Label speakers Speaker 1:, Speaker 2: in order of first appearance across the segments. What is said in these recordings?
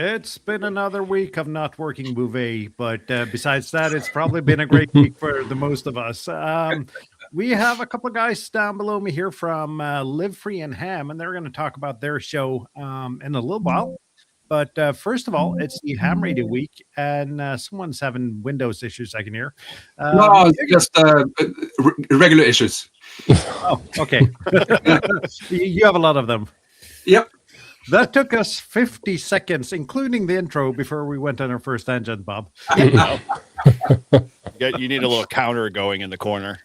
Speaker 1: It's been another week of not working Bouvet, but besides that, it's probably been a great week for the most of us. We have a couple of guys down below me here from Live Free and Ham, and they're going to talk about their show in a little while. But first of all, it's the Ham Radio Week, and someone's having Windows issues, I can hear.
Speaker 2: No, just regular issues.
Speaker 1: Oh, okay. You have a lot of them.
Speaker 2: Yep.
Speaker 1: That took us 50 seconds, including the intro, before we went on our first tangent, Bob.
Speaker 3: You need a little counter going in the corner.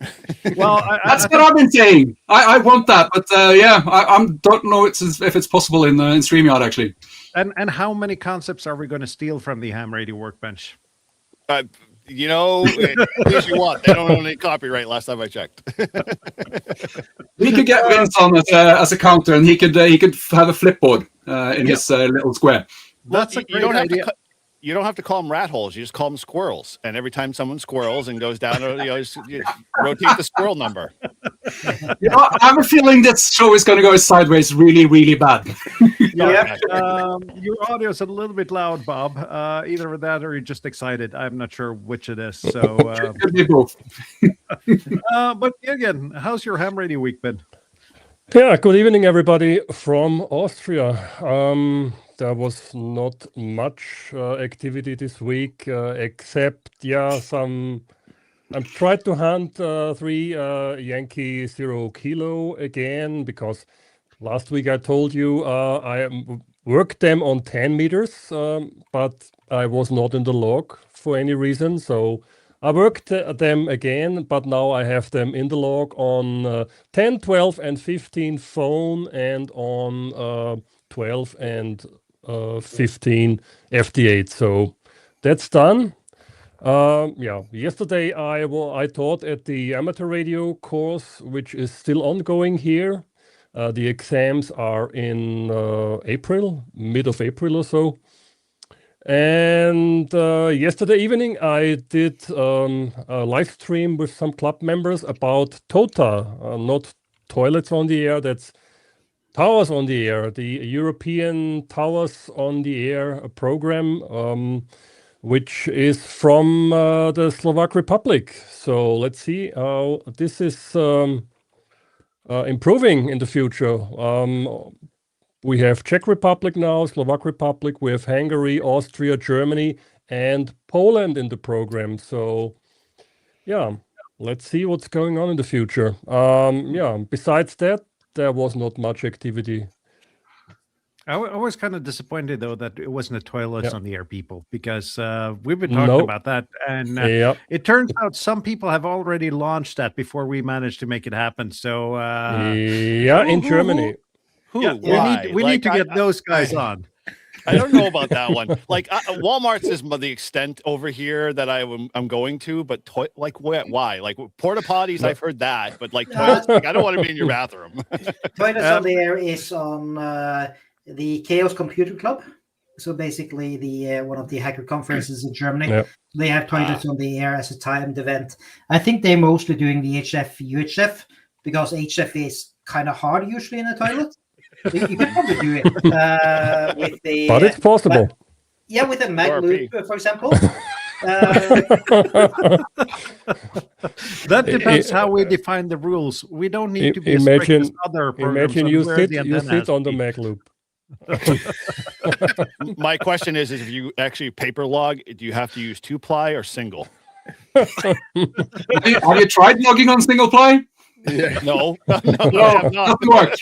Speaker 1: Well,
Speaker 2: that's what I've been saying. I want that, but I don't know if it's possible in StreamYard actually.
Speaker 1: And how many concepts are we going to steal from the Ham Radio Workbench?
Speaker 3: If you want, they don't own any copyright. Last time I checked,
Speaker 2: we could get Vince on as a counter, and he could have a flipboard in his little square.
Speaker 1: That's a great idea.
Speaker 3: You don't have to call them rat holes. You just call them squirrels. And every time someone squirrels and goes down, you rotate the squirrel number.
Speaker 2: I have a feeling this show is going to go sideways really, really bad.
Speaker 1: Yeah. Your audio is a little bit loud, Bob. Either that or you're just excited. I'm not sure which it is. So,
Speaker 2: could be both.
Speaker 1: But again, how's your Ham Radio Week been?
Speaker 4: Yeah, good evening, everybody from Austria. There was not much activity this week, except I'm trying to hunt 3 Yankee 0 Kilo again, because last week I told you I worked them on 10 meters, but I was not in the log for any reason. So I worked them again, but now I have them in the log on 10, 12, and 15 phone, and on 12 and 15 FT8. So that's done. Yesterday I taught at the amateur radio course, which is still ongoing here. The exams are in April, mid of April or so. And yesterday evening I did a live stream with some club members about TOTA, not toilets on the air, that's Towers on the Air, the European Towers on the Air program, which is from the Slovak Republic. So let's see how this is improving in the future. We have Czech Republic now, Slovak Republic, we have Hungary, Austria, Germany, and Poland in the program. So yeah, let's see what's going on in the future. Besides that, there was not much activity.
Speaker 1: I was kind of disappointed, though, that it wasn't a toilets on the air, people, because we've been talking about that. And it turns out some people have already launched that before we managed to make it happen. So,
Speaker 4: in Germany.
Speaker 1: We need to get those guys on.
Speaker 3: I don't know about that one. Like Walmart's is the extent over here that I'm going to, but why? Like porta potties, I've heard that, but like toilets, I don't want to be in your bathroom.
Speaker 5: Toilets on the Air is on the Chaos Computer Club. So basically, the one of the hacker conferences in Germany. Yep. They have toilets on the air as a timed event. I think they're mostly doing the HF UHF because HF is kind of hard usually in a toilet. You can probably do it with the.
Speaker 4: But it's possible.
Speaker 5: With a mag loop, for example.
Speaker 1: That depends how we define the rules. We don't need to be as strict as other programs.
Speaker 4: Imagine you sit on the mag loop.
Speaker 3: My question is if you actually paper log, do you have to use 2-ply or single?
Speaker 2: Have you tried logging on single ply?
Speaker 3: Yeah. No, I have not.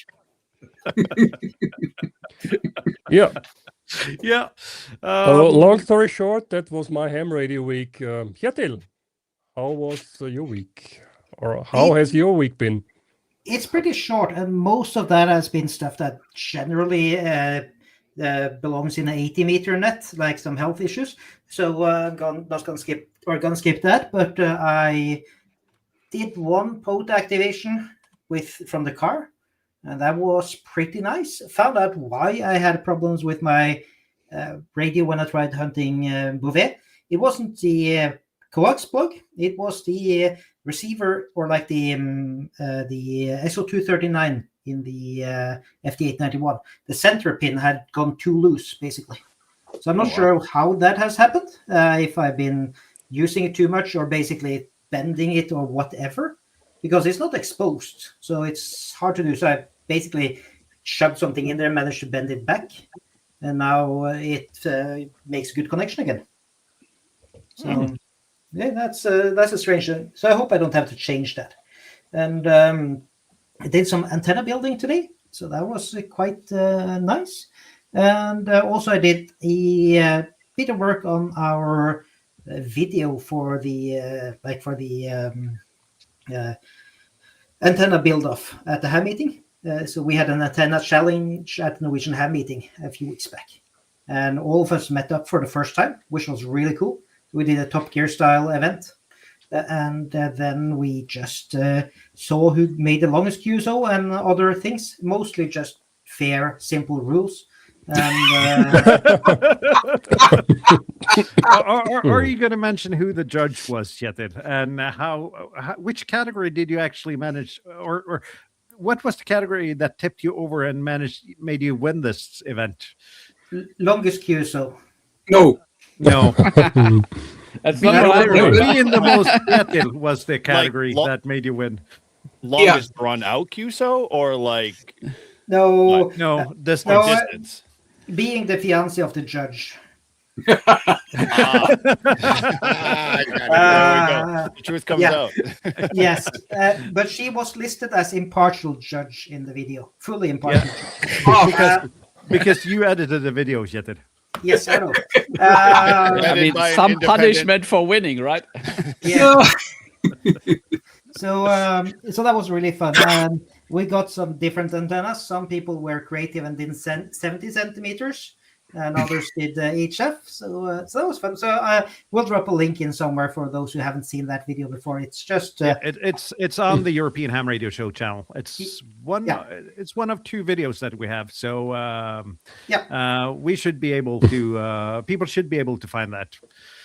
Speaker 4: Long story short, that was my Ham Radio Week. Kjetil, how was your week, or how has your week been?
Speaker 5: It's pretty short, and most of that has been stuff that generally belongs in an 80-meter net, like some health issues. So I'm not going to skip that. But I did one pod activation from the car. And that was pretty nice. Found out why I had problems with my radio when I tried hunting Bouvet. It wasn't the coax plug. It was the receiver, or like the SO239 in the FT891. The center pin had gone too loose, basically. So I'm not sure how that has happened, if I've been using it too much or basically bending it or whatever, because it's not exposed. So it's hard to do. So I basically shoved something in there, managed to bend it back, and now it makes a good connection again. So yeah, that's a strange thing. So I hope I don't have to change that. And I did some antenna building today, so that was quite nice. And also I did a bit of work on our video for the antenna build off at the ham meeting. So we had an antenna challenge at the Norwegian ham meeting a few weeks back, and all of us met up for the first time, which was really cool. We did a Top Gear style event, and then we just saw who made the longest QSO and other things, mostly just fair, simple rules. And
Speaker 1: are you going to mention who the judge was, Kjetil, and which category did you actually manage, or what was the category that tipped you over and made you win this event?
Speaker 5: Longest QSO.
Speaker 2: No.
Speaker 6: That's
Speaker 1: being,
Speaker 6: not what I remember.
Speaker 1: being the most Kjetil was the category that made you win.
Speaker 3: Longest run out QSO or like
Speaker 5: No,
Speaker 3: distance.
Speaker 5: Being the fiance of the judge.
Speaker 3: There we go. The truth comes out.
Speaker 5: Yes, but she was listed as impartial judge in the video, fully impartial.
Speaker 1: Because you edited the video, Kjetil.
Speaker 5: Yes, I know.
Speaker 6: I mean, some punishment for winning, right?
Speaker 5: Yeah. So that was really fun. We got some different antennas. Some people were creative and did 70 centimeters, and others did HF. So that was fun. So we'll drop a link in somewhere for those who haven't seen that video before. It's just
Speaker 1: it's on the European Ham Radio Show channel. It's one of two videos that we have. So we should be able to people should be able to find that.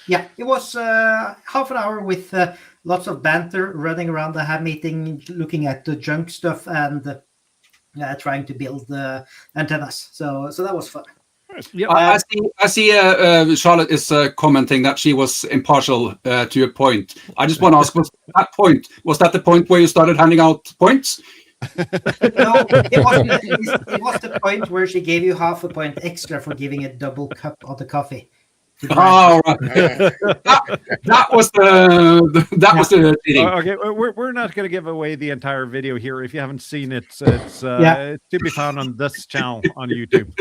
Speaker 5: Yeah, it was half an hour with lots of banter, running around the ham meeting, looking at the junk stuff, and trying to build the antennas. So that was fun.
Speaker 2: Yeah, I see Charlotte is commenting that she was impartial to a point. I just want to ask, was that the point where you started handing out points?
Speaker 5: No, it was the point where she gave you half a point extra for giving a double cup of the coffee.
Speaker 2: Oh, right. that was the cheating.
Speaker 1: Okay, we're not going to give away the entire video here. If you haven't seen it, it's to be found on this channel on YouTube.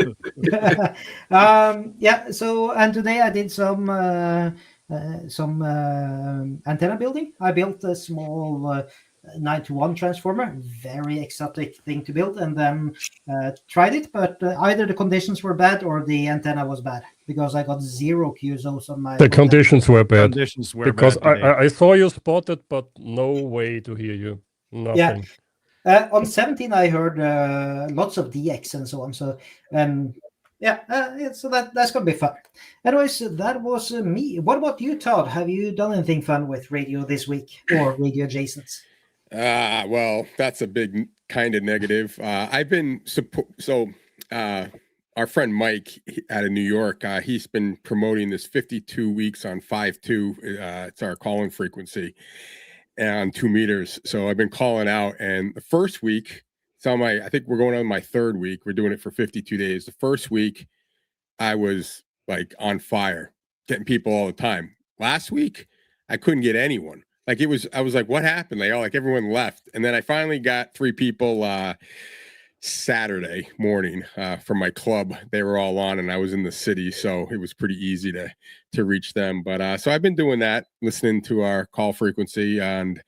Speaker 5: So and today I did some antenna building. I built a small 9-to-1 transformer, very exotic thing to build, and then tried it, but either the conditions were bad or the antenna was bad, because I got 0 QSOs on my...
Speaker 4: The conditions were bad.
Speaker 1: Because
Speaker 4: I saw you spotted, but no way to hear you. Nothing.
Speaker 5: Yeah. On 17, I heard lots of DX and so on. So, so that's going to be fun. Anyways, that was me. What about you, Todd? Have you done anything fun with radio this week, or radio adjacents?
Speaker 7: Well, that's a big kind of negative. I've been our friend Mike out of New York, he's been promoting this 52 weeks on 5.2. It's our calling frequency and 2 meters. So I've been calling out, and the first week, I think we're going on my third week. We're doing it for 52 days. The first week I was like on fire, getting people all the time. Last week, I couldn't get anyone. I was like, what happened? Everyone left. And then I finally got 3 people Saturday morning from my club. They were all on, and I was in the city, so it was pretty easy to reach them. But so I've been doing that, listening to our call frequency. And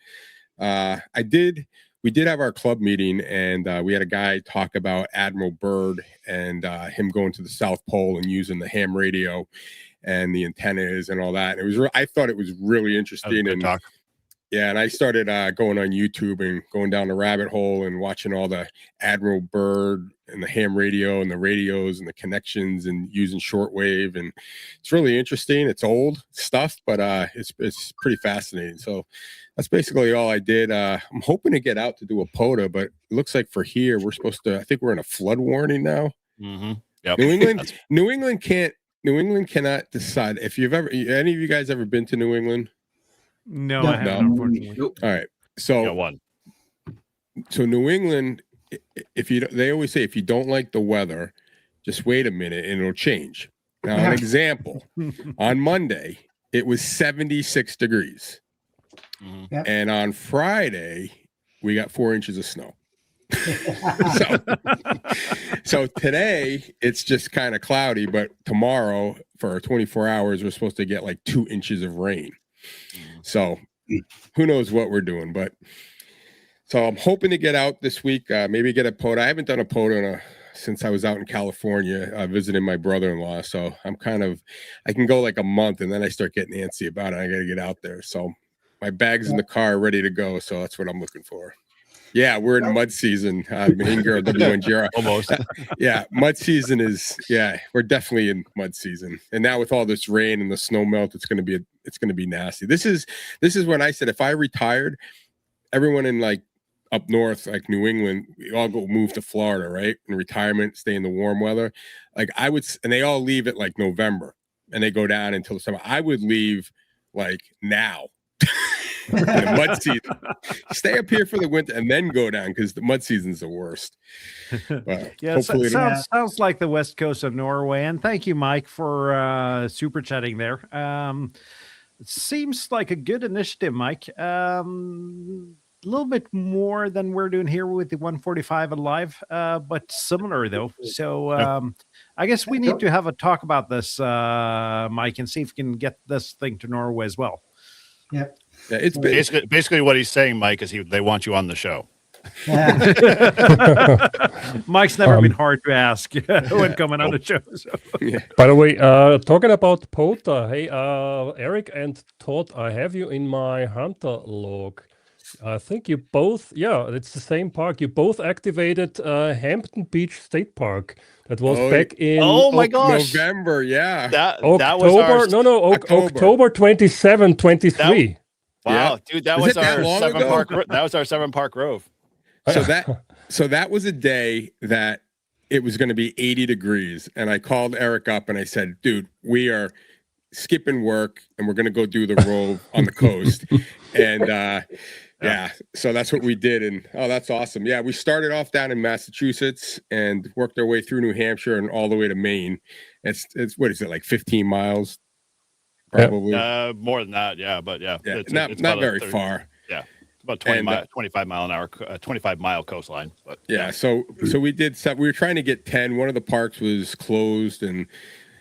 Speaker 7: we did have our club meeting, and we had a guy talk about Admiral Byrd and him going to the South Pole and using the ham radio and the antennas and all that. And I thought it was really interesting. And I started going on YouTube and going down the rabbit hole and watching all the Admiral Byrd and the ham radio and the radios and the connections and using shortwave. And it's really interesting. It's old stuff, but it's pretty fascinating. So that's basically all I did. I'm hoping to get out to do a POTA, but it looks like for here, I think we're in a flood warning now.
Speaker 3: Mm-hmm. Yep.
Speaker 7: New England can't New England cannot decide. If you've ever, any of you guys ever been to New England?
Speaker 1: No, I haven't, unfortunately.
Speaker 7: All right.
Speaker 3: Got
Speaker 7: So,
Speaker 3: one.
Speaker 7: so New England, they always say if you don't like the weather, just wait a minute and it'll change. Now, an example, on Monday, it was 76 degrees.
Speaker 3: Mhm.
Speaker 7: And on Friday, we got 4 inches of snow. so today it's just kind of cloudy, but tomorrow for 24 hours we're supposed to get like 2 inches of rain. So who knows what we're doing, but so I'm hoping to get out this week, maybe get a POTA. I haven't done a POTA since I was out in California visiting my brother-in-law, so I can go like a month and then I start getting antsy about it. I got to get out there, so my bag's in the car ready to go, so that's what I'm looking for. Yeah, we're in mud season. Inger WNGR.
Speaker 3: Almost.
Speaker 7: Yeah, mud season is. Yeah, we're definitely in mud season. And now with all this rain and the snow melt, it's going to be nasty. This is when I said if I retired, everyone in like up north, like New England, we all go move to Florida, right? In retirement, stay in the warm weather. Like I would, and they all leave at like November, and they go down until the summer. I would leave like now. The mud season. Stay up here for the winter and then go down because the mud season's the worst. But
Speaker 1: Yeah,
Speaker 7: hopefully
Speaker 1: sounds like the west coast of Norway. And thank you, Mike, for super chatting there. It seems like a good initiative, Mike. A little bit more than we're doing here with the 145 Alive, but similar though. So I guess we need to have a talk about this, Mike, and see if we can get this thing to Norway as well.
Speaker 5: Yep.
Speaker 7: Yeah, it's
Speaker 3: Basically what he's saying, Mike, is they want you on the show.
Speaker 5: Yeah.
Speaker 1: Mike's never been hard to ask when coming on the show. So.
Speaker 7: yeah.
Speaker 4: By the way, talking about POTA, hey, Eric and Todd, I have you in my hunter log. I think you both, it's the same park. You both activated Hampton Beach State Park. That was back in
Speaker 3: my gosh,
Speaker 7: November. Yeah,
Speaker 3: that
Speaker 4: October.
Speaker 3: was our
Speaker 4: October 27, 23.
Speaker 3: Wow, dude, that was our 7-park. That was our 7-park Grove.
Speaker 7: So that was a day that it was going to be 80 degrees, and I called Eric up and I said, "Dude, we are skipping work and we're going to go do the Rove on the coast." And so that's what we did. And that's awesome. Yeah, we started off down in Massachusetts and worked our way through New Hampshire and all the way to Maine. It's what is it, like 15 miles? Probably
Speaker 3: more than that, but
Speaker 7: it's not very far.
Speaker 3: Yeah, it's about 25 mile an hour, 25-mile coastline. But
Speaker 7: so we did stuff. We were trying to get 10. One of the parks was closed, and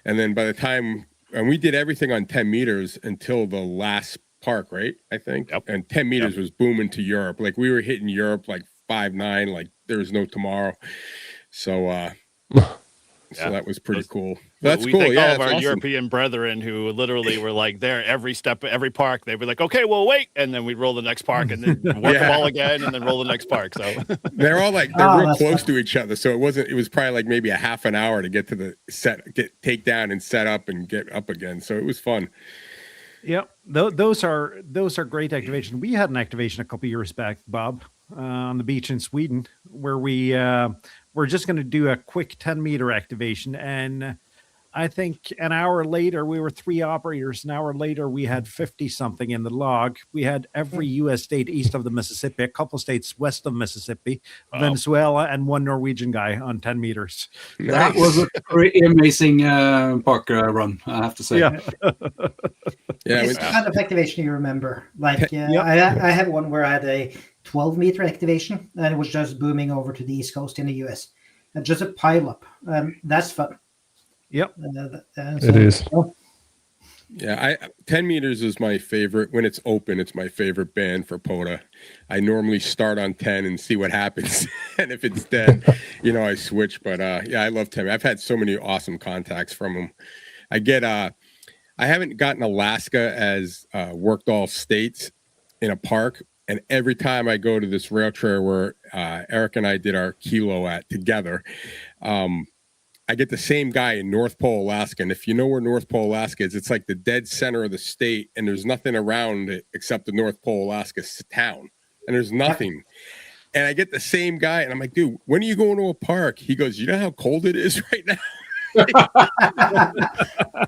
Speaker 7: then by the time we did everything on 10 meters until the last park, right? I think, and 10 meters was booming to Europe. Like we were hitting Europe like 5.9, like there was no tomorrow. So so that was pretty cool. That's
Speaker 3: we
Speaker 7: cool.
Speaker 3: Thank all of our
Speaker 7: awesome.
Speaker 3: European brethren who literally were like there every step, every park. They were like, okay, well, wait, and then we'd roll the next park, and then work them all again, and then roll the next park. So
Speaker 7: they're all like real close to each other. So it was probably like maybe a half an hour to get to the take down and set up and get up again. So it was fun.
Speaker 1: Yeah, those are great activation. We had an activation a couple years back, Bob, on the beach in Sweden, where we we're just going to do a quick 10-meter activation, and I think an hour later we were 3 operators. An hour later we had 50 something in the log. We had every U.S. state east of the Mississippi, a couple states west of Mississippi, Venezuela, and 1 Norwegian guy on 10 meters.
Speaker 2: That was a pretty amazing park run, I have to say.
Speaker 1: Yeah.
Speaker 5: It's the kind of activation you remember. Like I had one where I had a 12-meter activation, and it was just booming over to the East Coast in the U.S. And just a pile up. That's fun.
Speaker 1: Yep.
Speaker 4: It is.
Speaker 7: Yeah, 10 meters is my favorite. When it's open, it's my favorite band for POTA. I normally start on 10 and see what happens. And if it's dead, I switch. But I love 10. I've had so many awesome contacts from them. I haven't gotten Alaska as worked all states in a park. And every time I go to this rail trail where Eric and I did our kilo at together, I get the same guy in North Pole, Alaska. And if you know where North Pole, Alaska is, it's like the dead center of the state. And there's nothing around it except the North Pole, Alaska town. And there's nothing. And I get the same guy. And I'm like, dude, when are you going to a park? He goes, you know how cold it is right now?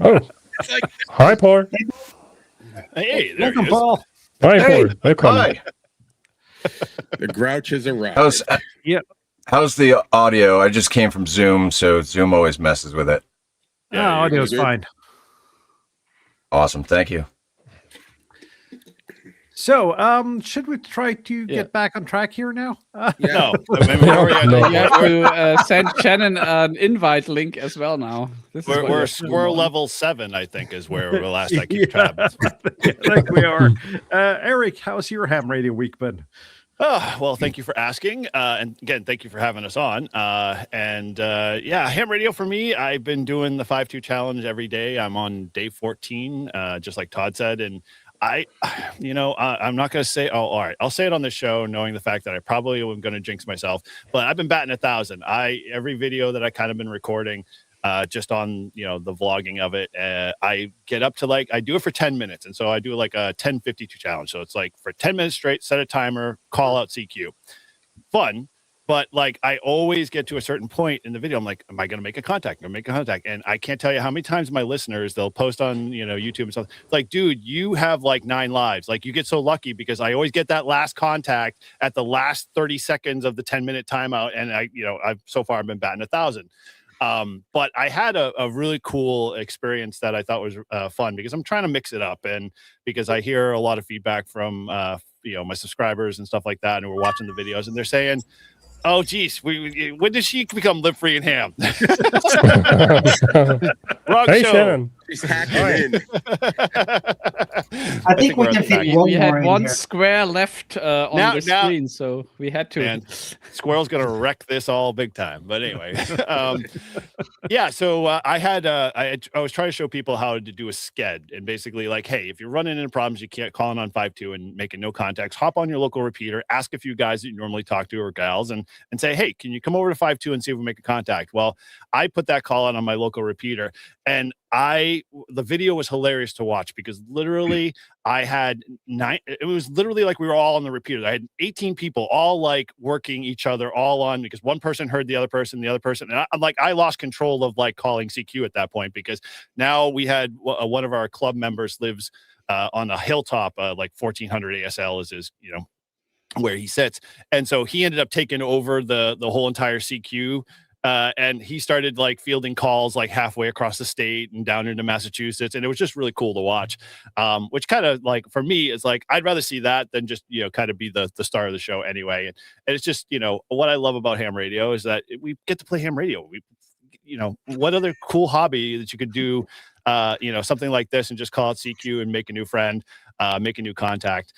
Speaker 4: Oh, hi, Paul.
Speaker 3: Hey, there
Speaker 1: Welcome,
Speaker 3: he is.
Speaker 1: Paul.
Speaker 4: Hi,
Speaker 8: Hey,
Speaker 4: Paul. Welcome.
Speaker 8: hi.
Speaker 7: The grouch has arrived.
Speaker 8: How's the audio? I just came from Zoom, so Zoom always messes with it.
Speaker 3: Yeah, you're
Speaker 1: Audio's
Speaker 7: good.
Speaker 1: fine.
Speaker 8: Awesome, thank you.
Speaker 1: So, should we try to get back on track here now?
Speaker 3: No, I mean, we're already
Speaker 4: No.
Speaker 6: You have to send Shannon an invite link as well now. This is what
Speaker 3: we're
Speaker 6: you're
Speaker 3: squirrel
Speaker 6: doing.
Speaker 3: level 7, I think, is where the last I keep track.
Speaker 1: I think we are. Eric, how's your ham radio week been?
Speaker 3: Oh, well, thank you for asking. And again, thank you for having us on. Yeah, ham radio for me, I've been doing the 5-2 challenge every day. I'm on day 14, just like Todd said. And I'm not going to say, all right, I'll say it on the show, knowing the fact that I probably am going to jinx myself, but I've been batting 1,000. Every video that I kind of been recording, just on, the vlogging of it, I get up to I do it for 10 minutes. And so I do like a 10:52 challenge. So it's like for 10 minutes straight, set a timer, call out CQ. Fun. But I always get to a certain point in the video. I'm like, am I going to make a contact? I'm going to make a contact. And I can't tell you how many times my listeners, they'll post on, YouTube and stuff. It's like, dude, you have 9 lives. You get so lucky because I always get that last contact at the last 30 seconds of the 10-minute timeout. And I've so far been batting 1,000. But I had a really cool experience that I thought was fun because I'm trying to mix it up, and because I hear a lot of feedback from my subscribers and stuff like that, and we're watching the videos, and they're saying, "Oh, geez, when did she become Live Free and Ham?" Wrong
Speaker 4: Hey,
Speaker 3: show.
Speaker 4: Shannon.
Speaker 7: He's hacking in.
Speaker 5: I think we can fit one
Speaker 6: We
Speaker 5: more
Speaker 6: had
Speaker 5: in
Speaker 6: one
Speaker 5: here.
Speaker 6: square left on
Speaker 3: Now-
Speaker 6: the screen, so we had to.
Speaker 3: And Squirrel's gonna wreck this all big time. But anyway, yeah. So I was trying to show people how to do a sked, and basically hey, if you're running into problems, you can't call in on 5-2 and making no contacts. Hop on your local repeater, ask a few guys that you normally talk to or gals, and say, hey, can you come over to 5-2 and see if we make a contact? Well, I put that call on my local repeater, and the video was hilarious to watch because literally I had 9. It was literally we were all on the repeater. I had 18 people all working each other all on, because one person heard the other person, and I lost control of calling CQ at that point, because now we had one of our club members lives on a hilltop, 1400 ASL is his, where he sits, and so he ended up taking over the whole entire CQ. And he started fielding calls halfway across the state and down into Massachusetts, and it was just really cool to watch. Which kind of for me is I'd rather see that than just kind of be the star of the show anyway. And it's just what I love about ham radio is that we get to play ham radio. What other cool hobby that you could do? Something like this and just call it CQ and make a new friend, make a new contact.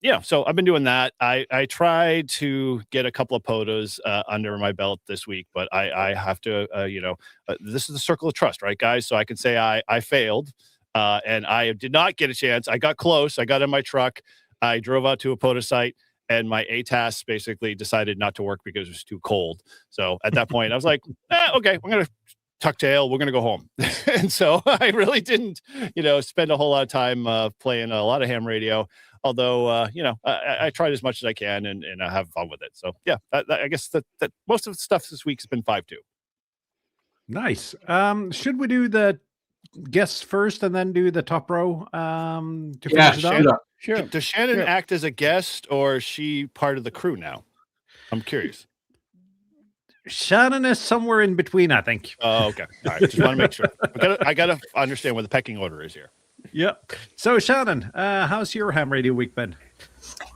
Speaker 3: Yeah, so I've been doing that. I tried to get a couple of POTAs under my belt this week, but I have to, this is the circle of trust, right, guys? So I can say I failed, and I did not get a chance. I got close. I got in my truck. I drove out to a POTA site, and my ATAS basically decided not to work because it was too cold. So at that point, I was like, okay, we're going to tuck tail. We're going to go home. And so I really didn't, spend a whole lot of time playing a lot of ham radio. Although, I tried as much as I can and I have fun with it. So, yeah, I guess that most of the stuff this week has been 5-2.
Speaker 1: Nice. Should we do the guests first and then do the top row to finish it
Speaker 2: Sure.
Speaker 1: up?
Speaker 6: Sure.
Speaker 3: Does Shannon act as a guest, or is she part of the crew now? I'm curious.
Speaker 1: Shannon is somewhere in between, I think.
Speaker 3: Oh, okay. All right. Just want to make sure. I gotta understand where the pecking order is here.
Speaker 1: Yep. So, Shannon, how's your ham radio week been?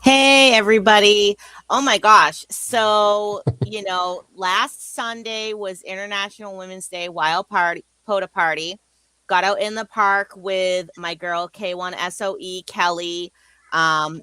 Speaker 9: Hey, everybody. Oh, my gosh. So, last Sunday was International Women's Day wild party, POTA party. Got out in the park with my girl, K1SOE, Kelly.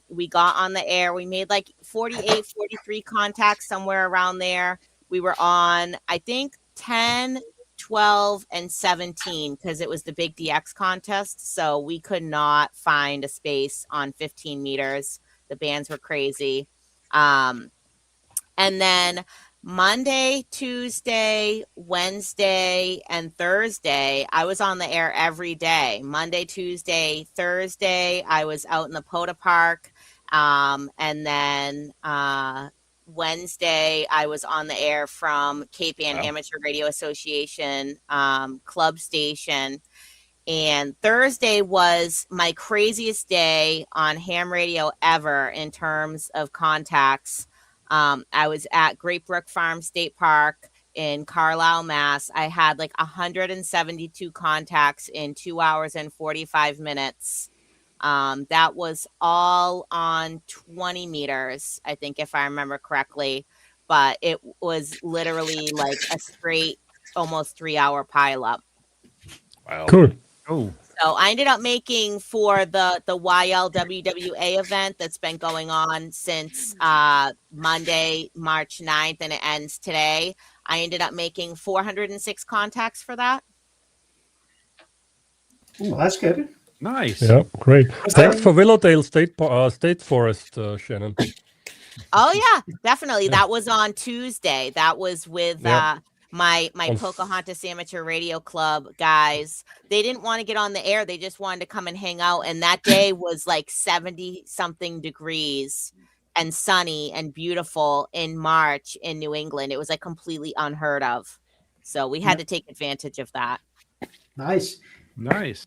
Speaker 9: We got on the air. We made 48, 43 contacts, somewhere around there. We were on, I think, 10, 12, and 17 because it was the big DX contest. So we could not find a space on 15 meters. The bands were crazy. And then Monday, Tuesday, Wednesday, and Thursday, I was on the air every day. Monday, Tuesday, Thursday, I was out in the POTA park. And then Wednesday, I was on the air from Cape Ann Amateur Radio Association club station. And Thursday was my craziest day on ham radio ever in terms of contacts. I was at Great Brook Farm State Park in Carlisle, Mass. I had like 172 contacts in 2 hours and 45 minutes. That was all on 20 meters, I think, if I remember correctly. But it was literally like a straight, almost 3-hour pileup.
Speaker 3: Wow.
Speaker 4: Cool.
Speaker 1: Oh,
Speaker 9: So I ended up making for the YLWWA event that's been going on since Monday, March 9th, and it ends today. I ended up making 406 contacts for that.
Speaker 5: Well, that's good.
Speaker 1: nice.
Speaker 4: Yeah, great. Thanks for Willowdale State Forest, Shannon.
Speaker 9: Oh yeah, definitely. That was on Tuesday. That was with my Pocahontas Amateur Radio Club guys. They didn't want to get on the air. They just wanted to come and hang out. And that day was like 70 something degrees and sunny and beautiful in March in New England. It was like completely unheard of. So we had to take advantage of that.
Speaker 5: Nice.
Speaker 1: Nice.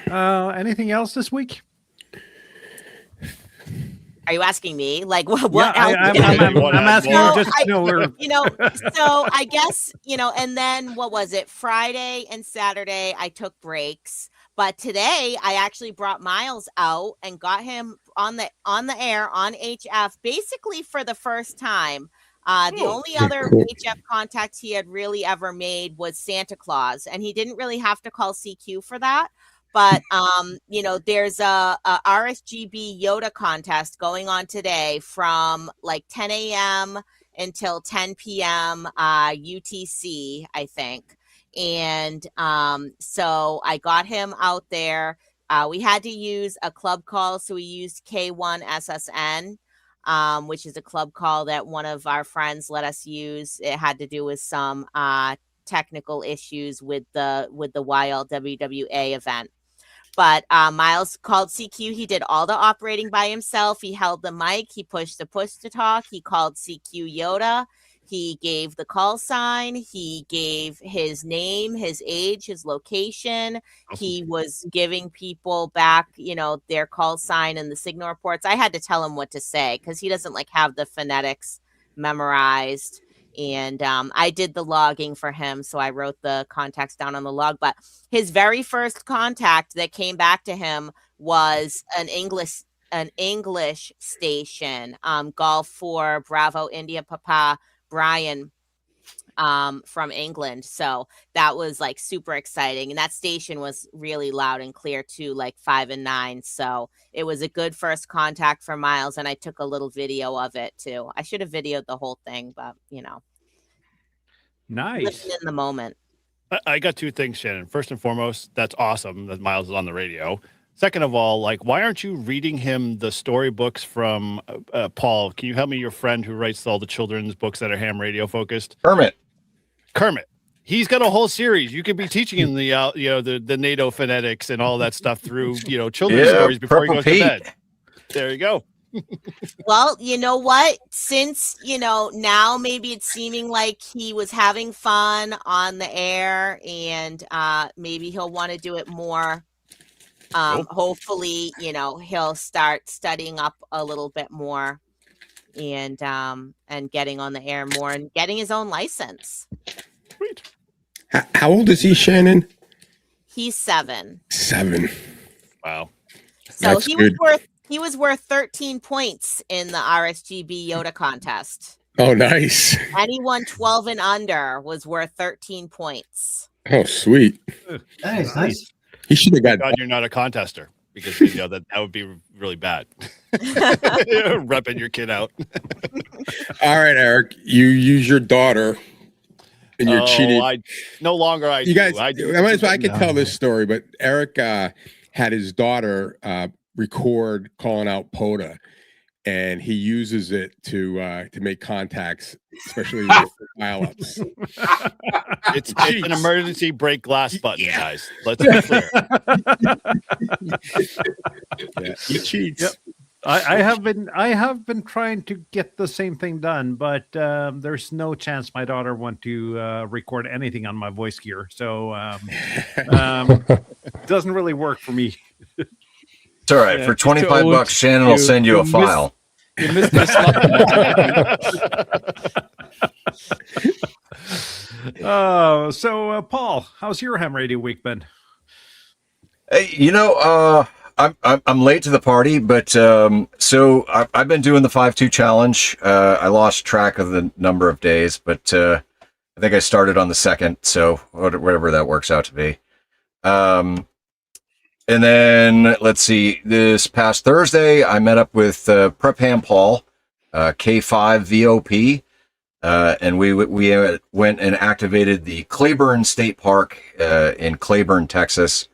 Speaker 1: Anything else this week?
Speaker 9: Are you asking me? Like what
Speaker 1: Yeah,
Speaker 9: else?
Speaker 1: I'm asking
Speaker 9: No,
Speaker 1: you just
Speaker 9: so I guess, and then what was it? Friday and Saturday, I took breaks. But today I actually brought Miles out and got him on the air on HF, basically for the first time. The only other HF contact he had really ever made was Santa Claus, and he didn't really have to call CQ for that. But there's a RSGB Yoda contest going on today from like 10 a.m. until 10 p.m. UTC, I think. And so I got him out there. We had to use a club call, so we used K1 SSN, which is a club call that one of our friends let us use. It had to do with some technical issues with the YLWWA event. But Miles called CQ. He did all the operating by himself. He held the mic. He pushed the push to talk. He called CQ Yoda. He gave the call sign. He gave his name, his age, his location. He was giving people back, their call sign and the signal reports. I had to tell him what to say because he doesn't have the phonetics memorized. And I did the logging for him. So I wrote the contacts down on the log. But his very first contact that came back to him was an English station, Golf 4 Bravo India Papa Brian from England. So that was super exciting. And that station was really loud and clear too, 5 and 9. So it was a good first contact for Miles. And I took a little video of it too. I should have videoed the whole thing, but
Speaker 1: Nice.
Speaker 9: living in the moment.
Speaker 3: I got two things, Shannon. First and foremost, that's awesome that Miles is on the radio. Second of all, why aren't you reading him the storybooks from Paul? Can you help me? Your friend who writes all the children's books that are ham radio focused.
Speaker 8: Kermit.
Speaker 3: He's got a whole series. You could be teaching him the NATO phonetics and all that stuff through children's stories before he goes to bed. There you go.
Speaker 9: Well, you know what? Since, now maybe it's seeming like he was having fun on the air and maybe he'll want to do it more. Hopefully, he'll start studying up a little bit more and getting on the air more and getting his own license.
Speaker 3: Sweet.
Speaker 7: How old is he, Shannon?
Speaker 9: He's 7.
Speaker 7: 7.
Speaker 3: Wow.
Speaker 9: So
Speaker 7: That's good.
Speaker 9: he was worth 13 points in the RSGB Yoda contest.
Speaker 7: Oh, nice.
Speaker 9: Anyone 12 and under was worth 13 points.
Speaker 7: Oh, sweet.
Speaker 5: Nice.
Speaker 7: He should have got.
Speaker 3: God, you're not a contester because that would be really bad. Repping your kid out.
Speaker 7: All right, Eric. You use your daughter, and you're cheating.
Speaker 3: No longer.
Speaker 7: You guys. I can tell this story, but Eric had his daughter record calling out POTA, and he uses it to make contacts, especially with pile-ups.
Speaker 3: It's an emergency break glass button, guys. Let's be clear.
Speaker 7: He cheats.
Speaker 1: Yep. I have been trying to get the same thing done, but there's no chance my daughter want to record anything on my voice gear, so it doesn't really work for me.
Speaker 8: It's all right.
Speaker 6: Yeah,
Speaker 8: For
Speaker 6: he's too
Speaker 8: $25,
Speaker 6: old.
Speaker 8: Shannon will send you a file.
Speaker 6: You missed your slot.
Speaker 1: So Paul, how's your ham radio week been?
Speaker 8: Hey, I'm late to the party, but so I've been doing the 5-2 challenge. I lost track of the number of days, but I think I started on the 2nd, so whatever that works out to be. And then let's see, this past Thursday, I met up with Prep Ham Paul, K5 VOP, and we went and activated the Claiborne State Park in Claiborne, Texas.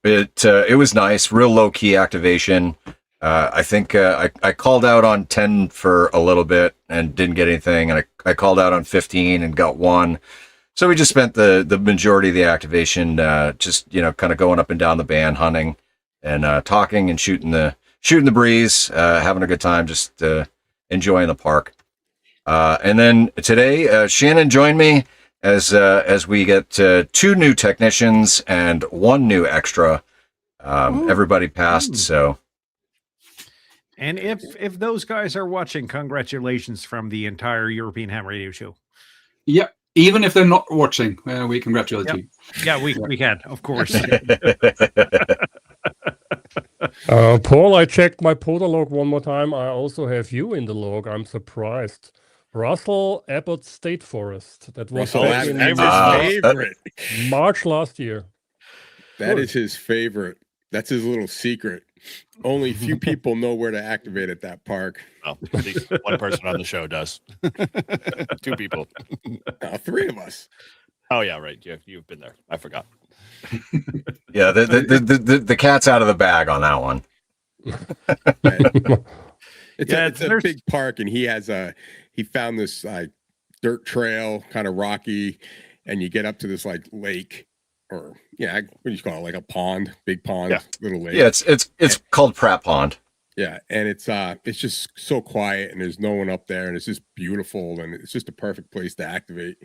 Speaker 8: It was nice, real low key activation. I think I called out on 10 for a little bit and didn't get anything, and I called out on 15 and got 1. So we just spent the majority of the activation just kind of going up and down the band, hunting and talking and shooting the breeze, having a good time, just enjoying the park. And then today, Shannon joined me as we get 2 new technicians and 1 new extra. Everybody passed, so.
Speaker 1: And if those guys are watching, congratulations from the entire European Ham Radio Show.
Speaker 2: Yeah, even if they're not watching, we congratulate you.
Speaker 1: Yeah, we can, of course.
Speaker 4: Paul, I checked my POTA log one more time. I also have you in the log. I'm surprised. Russell Abbott State Forest. That was
Speaker 7: Russell
Speaker 4: back in
Speaker 7: favorite.
Speaker 4: March last year.
Speaker 7: That is his favorite. That's his little secret. Only few people know where to activate at that park.
Speaker 3: Well, at least one person on the show does. 2 people.
Speaker 7: 3 of us.
Speaker 3: Oh yeah, right. You've been there. I forgot.
Speaker 8: Yeah, the cat's out of the bag on that one.
Speaker 7: It's a big park, and he found this dirt trail, kind of rocky, and you get up to this like lake, or what do you call it, like a pond, big pond, little lake.
Speaker 8: Yeah, it's called Pratt Pond.
Speaker 7: Yeah, and it's just so quiet, and there's no one up there, and it's just beautiful, and it's just a perfect place to activate.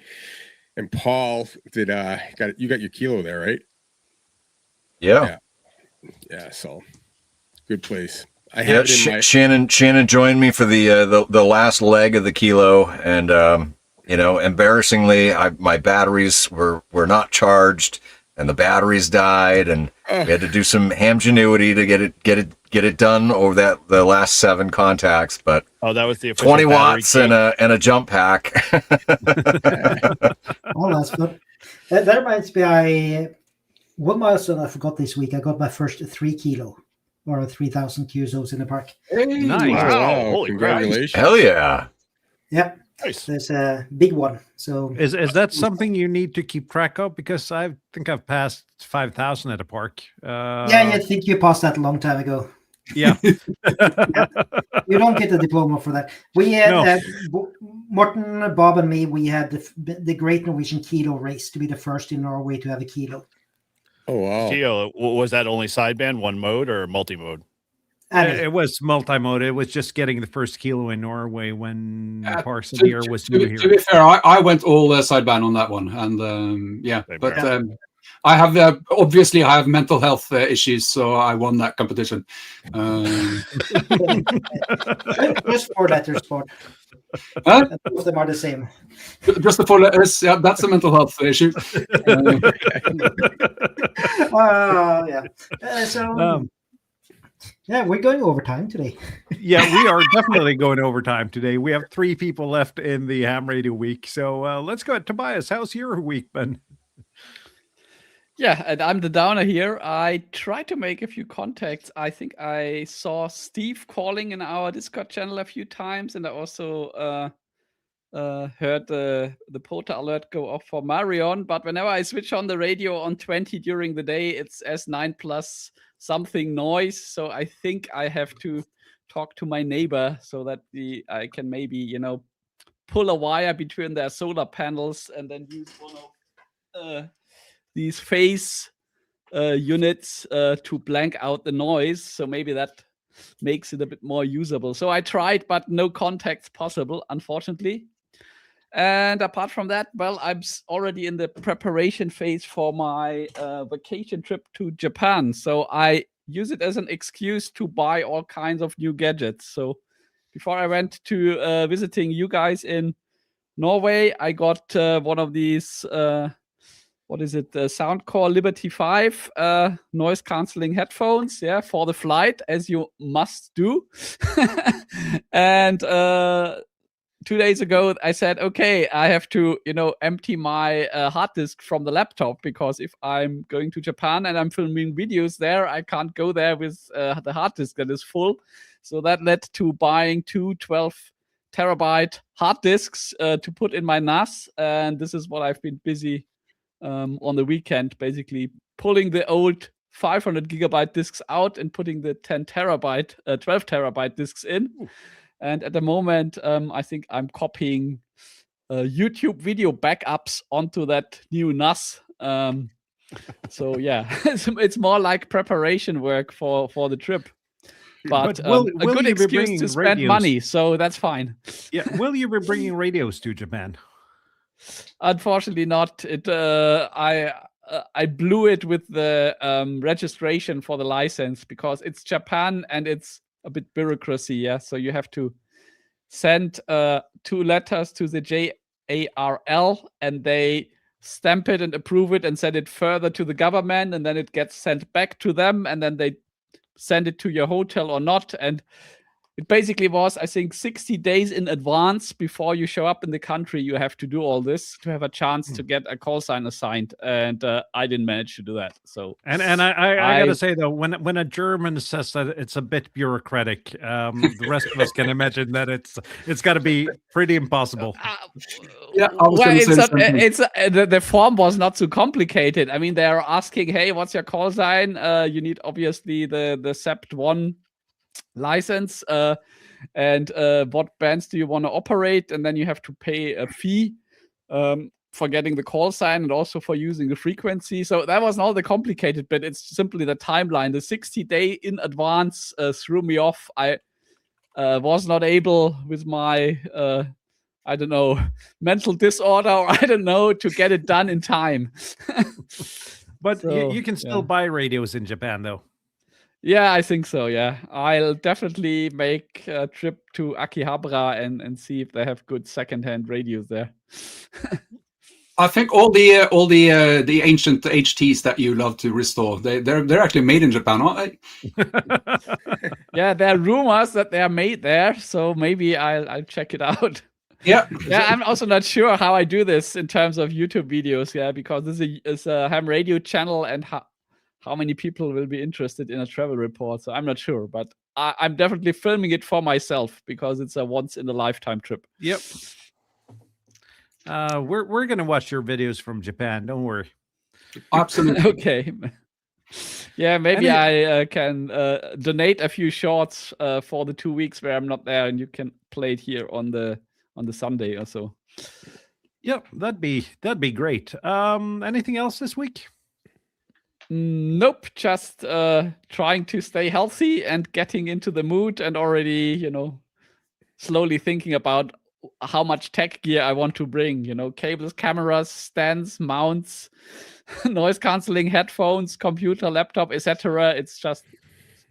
Speaker 7: And Paul you got your kilo there, right?
Speaker 8: Yeah.
Speaker 7: So good place.
Speaker 8: Shannon joined me for the last leg of the kilo, and embarrassingly, my batteries were not charged, and the batteries died, and we had to do some hamgenuity to get it done over the last 7 contacts. But
Speaker 3: that was the
Speaker 8: 20 watts and a jump pack.
Speaker 5: Oh, that's good. That reminds me, one milestone I forgot this week. I got my first 3 kilo or 3,000 QSOs in the park.
Speaker 3: Hey, nice! Wow! Holy
Speaker 7: Congratulations!
Speaker 8: Hell yeah!
Speaker 5: Yeah.
Speaker 3: Nice.
Speaker 5: There's a big one. So
Speaker 1: is that something you need to keep track of? Because I think I've passed 5,000 at a park.
Speaker 5: I think you passed that a long time ago.
Speaker 1: Yeah.
Speaker 5: You don't get a diploma for that. We had Morten, Bob, and me. We had the Great Norwegian Kilo Race to be the first in Norway to have a kilo.
Speaker 7: Oh wow!
Speaker 3: Kilo, was that only sideband, 1 mode, or multi-mode?
Speaker 1: It was multi-mode. It was just getting the first kilo in Norway when Parks of the Year was new here.
Speaker 2: To be fair, I went all sideband on that one, and I have obviously I have mental health issues, so I won that competition.
Speaker 5: Just 4-letter sport.
Speaker 2: Huh?
Speaker 5: Both of them are the same.
Speaker 2: Just the 4 letters. Yeah, that's a mental health issue.
Speaker 5: We're going overtime today.
Speaker 1: Yeah, we are definitely going overtime today. We have 3 people left in the Ham Radio week. So let's go. Tobias, how's your week been?
Speaker 6: Yeah, and I'm the downer here. I tried to make a few contacts. I think I saw Steve calling in our Discord channel a few times, and I also heard the POTA alert go off for Marion. But whenever I switch on the radio on 20 during the day, it's S9 plus something noise. So I think I have to talk to my neighbor so that I can maybe pull a wire between their solar panels and then use one of these phase units to blank out the noise. So maybe that makes it a bit more usable. So I tried, but no contacts possible, unfortunately. And apart from that, well, I'm already in the preparation phase for my vacation trip to Japan. So I use it as an excuse to buy all kinds of new gadgets. So before I went to visiting you guys in Norway, I got one of these, what is it, the Soundcore Liberty 5 noise cancelling headphones, for the flight, as you must do. And 2 days ago, I said, okay, I have to, empty my hard disk from the laptop, because if I'm going to Japan and I'm filming videos there, I can't go there with the hard disk that is full. So that led to buying two 12 terabyte hard disks to put in my NAS. And this is what I've been busy on the weekend, basically pulling the old 500 gigabyte disks out and putting the 12 terabyte disks in. Ooh. And at the moment, I think I'm copying YouTube video backups onto that new NAS. So yeah, it's more like preparation work for the trip. But will a good excuse to spend money, so that's fine.
Speaker 1: Yeah, will you be bringing radios to Japan?
Speaker 6: Unfortunately, not. I blew it with the registration for the license, because it's Japan and it's a bit bureaucracy. Yeah, so you have to send 2 letters to the JARL, and they stamp it and approve it and send it further to the government, and then it gets sent back to them, and then they send it to your hotel or not. And it basically was, I think, 60 days in advance before you show up in the country. You have to do all this to have a chance to get a call sign assigned, and I didn't manage to do that. So,
Speaker 1: and I gotta say though, when a German says that it's a bit bureaucratic, the rest of us can imagine that it's got to be pretty impossible.
Speaker 6: Yeah, the form was not too complicated. I mean, they're asking, hey, what's your call sign? You need obviously the SEPT 1 license, and what bands do you want to operate, and then you have to pay a fee for getting the call sign and also for using the frequency. So that wasn't all the complicated bit. It's simply the timeline. The 60-day in advance threw me off. I was not able, with my I don't know, mental disorder, or I don't know, to get it done in time.
Speaker 1: But so, you can still buy radios in Japan though.
Speaker 6: Yeah, I think so. Yeah, I'll definitely make a trip to Akihabara and see if they have good secondhand radios there.
Speaker 2: I think all the ancient HTs that you love to restore, they're actually made in Japan, aren't they?
Speaker 6: Yeah, there are rumors that they are made there, so maybe I'll check it out.
Speaker 2: Yeah,
Speaker 6: I'm also not sure how I do this in terms of YouTube videos. Yeah, because this is a ham radio channel, and how many people will be interested in a travel report? So I'm not sure, but I'm definitely filming it for myself, because it's a once-in-a-lifetime trip.
Speaker 1: Yep. We're gonna watch your videos from Japan. Don't worry.
Speaker 2: Absolutely.
Speaker 6: Okay. Yeah, maybe I can donate a few shorts for the 2 weeks where I'm not there, and you can play it here on the Sunday or so.
Speaker 1: Yep, that'd be great. Anything else this week?
Speaker 6: Nope, just trying to stay healthy and getting into the mood, and already, slowly thinking about how much tech gear I want to bring, cables, cameras, stands, mounts, noise cancelling headphones, computer, laptop, etc. It's just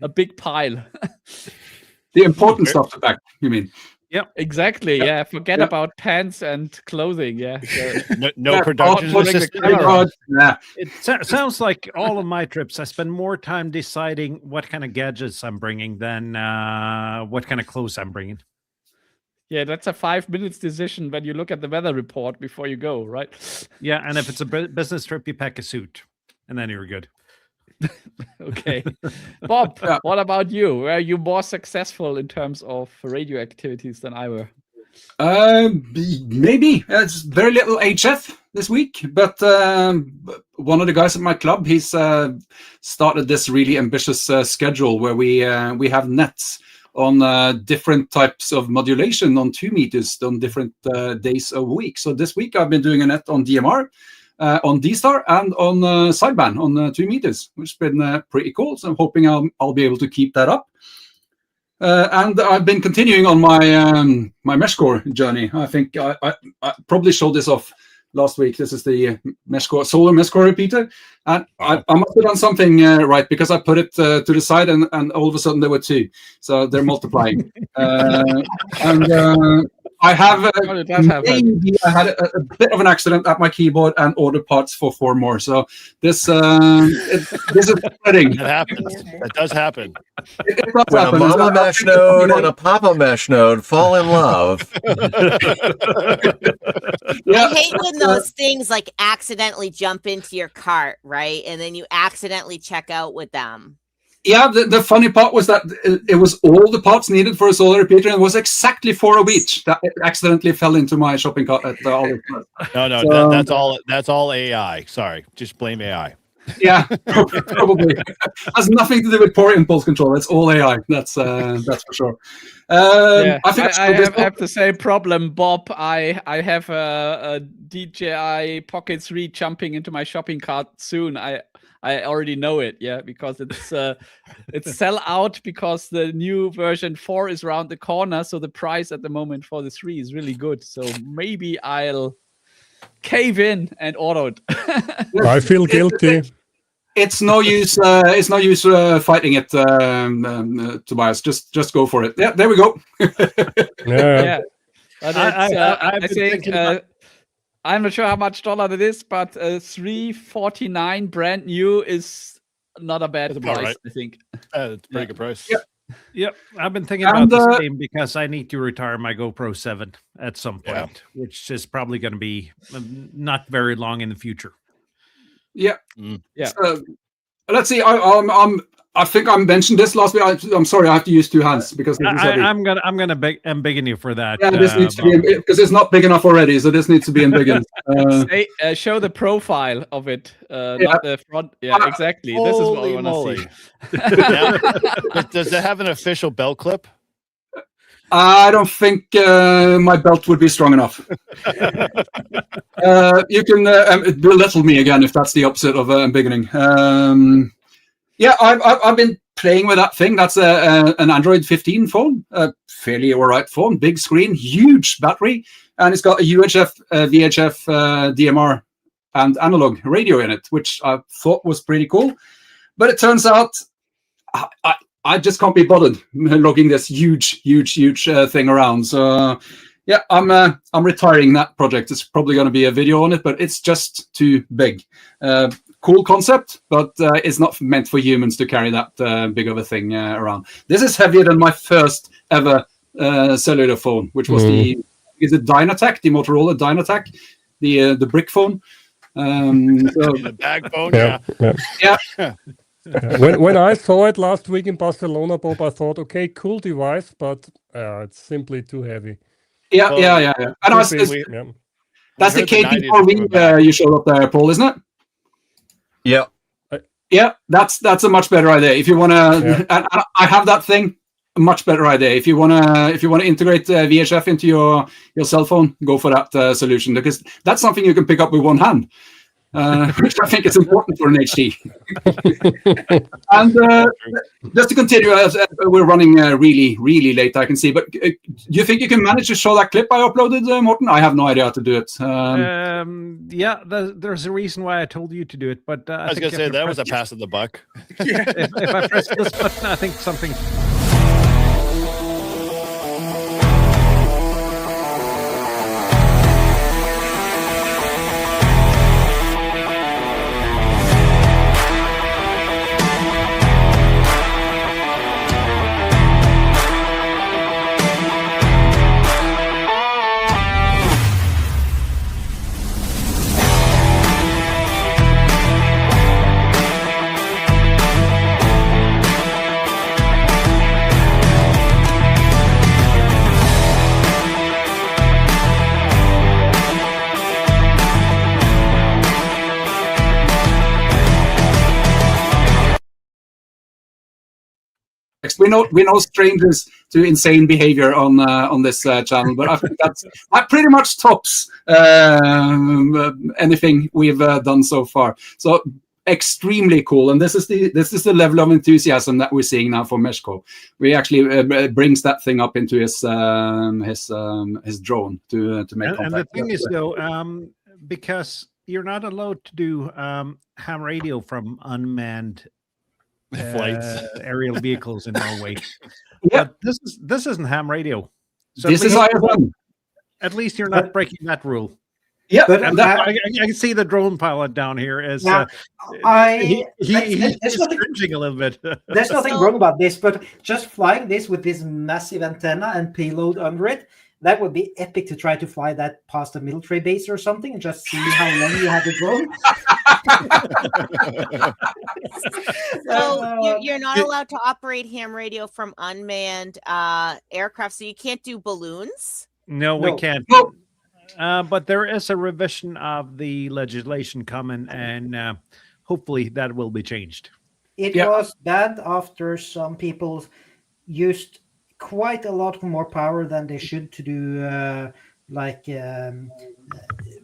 Speaker 6: a big pile.
Speaker 2: The important stuff to pack, you mean?
Speaker 6: Yeah, exactly. Yep. Yeah, forget about pants and clothing. Yeah,
Speaker 3: no production assistant.
Speaker 1: Yeah. It sounds like all of my trips, I spend more time deciding what kind of gadgets I'm bringing than what kind of clothes I'm bringing.
Speaker 6: Yeah, that's a 5 minutes decision when you look at the weather report before you go, right?
Speaker 1: Yeah, and if it's a business trip, you pack a suit, and then you're good.
Speaker 6: Okay. Bob, what about you? Were you more successful in terms of radio activities than I were?
Speaker 2: Maybe. It's very little HF this week, but one of the guys at my club, he's started this really ambitious schedule where we have nets on different types of modulation on 2 meters on different days a week. So this week I've been doing a net on DMR, on D-Star, and on sideband on 2 meters, which has been pretty cool. So I'm hoping I'll be able to keep that up. And I've been continuing on my my MeshCore journey. I think I probably showed this off last week. This is the MeshCore solar MeshCore repeater, and I must have done something right, because I put it to the side, and all of a sudden there were 2, so they're multiplying. And I have maybe I had a bit of an accident at my keyboard and ordered parts for 4 more. So this this is spreading.
Speaker 3: That happens. That does happen.
Speaker 2: It does
Speaker 8: When a
Speaker 2: happen.
Speaker 8: mama mesh node and a papa mesh node fall in love.
Speaker 2: Yeah.
Speaker 9: I hate when those things like accidentally jump into your cart, right? And then you accidentally check out with them.
Speaker 2: Yeah, the funny part was that it was all the parts needed for a solar repeater, and it was exactly 4 of each that accidentally fell into my shopping cart at the Olive Press.
Speaker 3: No,
Speaker 2: So,
Speaker 3: that's all AI. Sorry, just blame AI.
Speaker 2: Yeah, probably. Has nothing to do with poor impulse control. It's all AI. That's for sure.
Speaker 6: Yeah,
Speaker 2: I think
Speaker 6: I have the same problem, Bob. I have a DJI Pocket 3 jumping into my shopping cart soon. I already know it, yeah, because it's sell out, because the new version 4 is around the corner. So the price at the moment for the 3 is really good. So maybe I'll cave in and order it.
Speaker 4: I feel guilty.
Speaker 2: It's no use. It's no use fighting it, Tobias. Just go for it. Yeah, there we go.
Speaker 4: Yeah.
Speaker 6: But
Speaker 1: I've
Speaker 6: I
Speaker 1: been
Speaker 6: think
Speaker 1: thinking about-
Speaker 6: I'm not sure how much dollar it is, but $349 brand new is not a bad
Speaker 3: That's about
Speaker 6: price.
Speaker 3: right.
Speaker 6: I think.
Speaker 3: It's a pretty good price.
Speaker 2: Yeah.
Speaker 1: Yep, I've been thinking
Speaker 2: And,
Speaker 1: about the same, because I need to retire my GoPro 7 at some point,
Speaker 3: Yeah.
Speaker 1: which is probably going to be not very long in the future.
Speaker 2: Yeah.
Speaker 3: Mm.
Speaker 6: Yeah.
Speaker 2: So, let's see. I think I mentioned this last week. I'm sorry. I have to use 2 hands because this is heavy.
Speaker 1: I'm gonna begging you for that.
Speaker 2: Yeah, this needs to be because it's not big enough already. So this needs to be embiggened.
Speaker 6: Show the profile of it,
Speaker 2: Yeah.
Speaker 6: not the front. Yeah, exactly. This is what we
Speaker 3: Holy
Speaker 6: want to see.
Speaker 3: Yeah. Does it have an official belt clip?
Speaker 2: I don't think my belt would be strong enough. You can belittle me again if that's the opposite of embiggening. Yeah, I've been playing with that thing. That's an Android 15 phone, a fairly alright phone, big screen, huge battery, and it's got a UHF, VHF, DMR, and analog radio in it, which I thought was pretty cool. But it turns out I just can't be bothered lugging this huge thing around. So yeah, I'm retiring that project. It's probably going to be a video on it, but it's just too big. Cool concept, but it's not meant for humans to carry that big of a thing around. This is heavier than my first ever cellular phone, which was the Dynatac, the Motorola Dynatac, the brick phone.
Speaker 3: The bag phone.
Speaker 2: Yeah.
Speaker 4: When I saw it last week in Barcelona, Bob, I thought, okay, cool device, but it's simply too heavy.
Speaker 2: Yeah. And that's the
Speaker 3: heard the 90s
Speaker 2: KP4V you showed up there, Paul, isn't it?
Speaker 8: Yeah.
Speaker 2: Yeah, that's a much better idea. If you want to, and I have that thing. A much better idea. If you want to integrate VHF into your cell phone, go for that solution, because that's something you can pick up with one hand, which I think is important for an HD. And just to continue, we're running really late, I can see. But do you think you can manage to show that clip I uploaded, Morten? I have no idea how to do it.
Speaker 1: Yeah, there's a reason why I told you to do it, but
Speaker 3: I was gonna say that was a pass of the buck.
Speaker 1: if I press this button, I think something.
Speaker 2: We know strangers to insane behavior on this channel, but I think that pretty much tops anything we've done so far. So extremely cool, and this is the level of enthusiasm that we're seeing now for Meshco. We actually brings that thing up into his drone to make contact.
Speaker 1: And the thing is, though, because you're not allowed to do ham radio from unmanned
Speaker 3: Flights.
Speaker 1: aerial vehicles in Norway.
Speaker 2: Yeah.
Speaker 1: But this isn't ham radio. So
Speaker 2: This is IFM.
Speaker 1: at least you're not breaking that rule.
Speaker 2: Yeah,
Speaker 5: But
Speaker 1: And I can see the drone pilot down here as
Speaker 5: Yeah,
Speaker 1: he's
Speaker 5: there's nothing-
Speaker 1: cringing a little bit.
Speaker 5: There's nothing wrong about this, but just flying this with this massive antenna and payload under it, that would be epic to try to fly that past a military base or something and just see how long you have the drone.
Speaker 9: So you're not allowed to operate ham radio from unmanned aircraft, so you can't do balloons.
Speaker 1: No, we
Speaker 5: No.
Speaker 1: can't.
Speaker 2: No.
Speaker 1: But there is a revision of the legislation coming, and hopefully that will be changed.
Speaker 5: It
Speaker 2: Yeah.
Speaker 5: was banned after some people used quite a lot more power than they should to do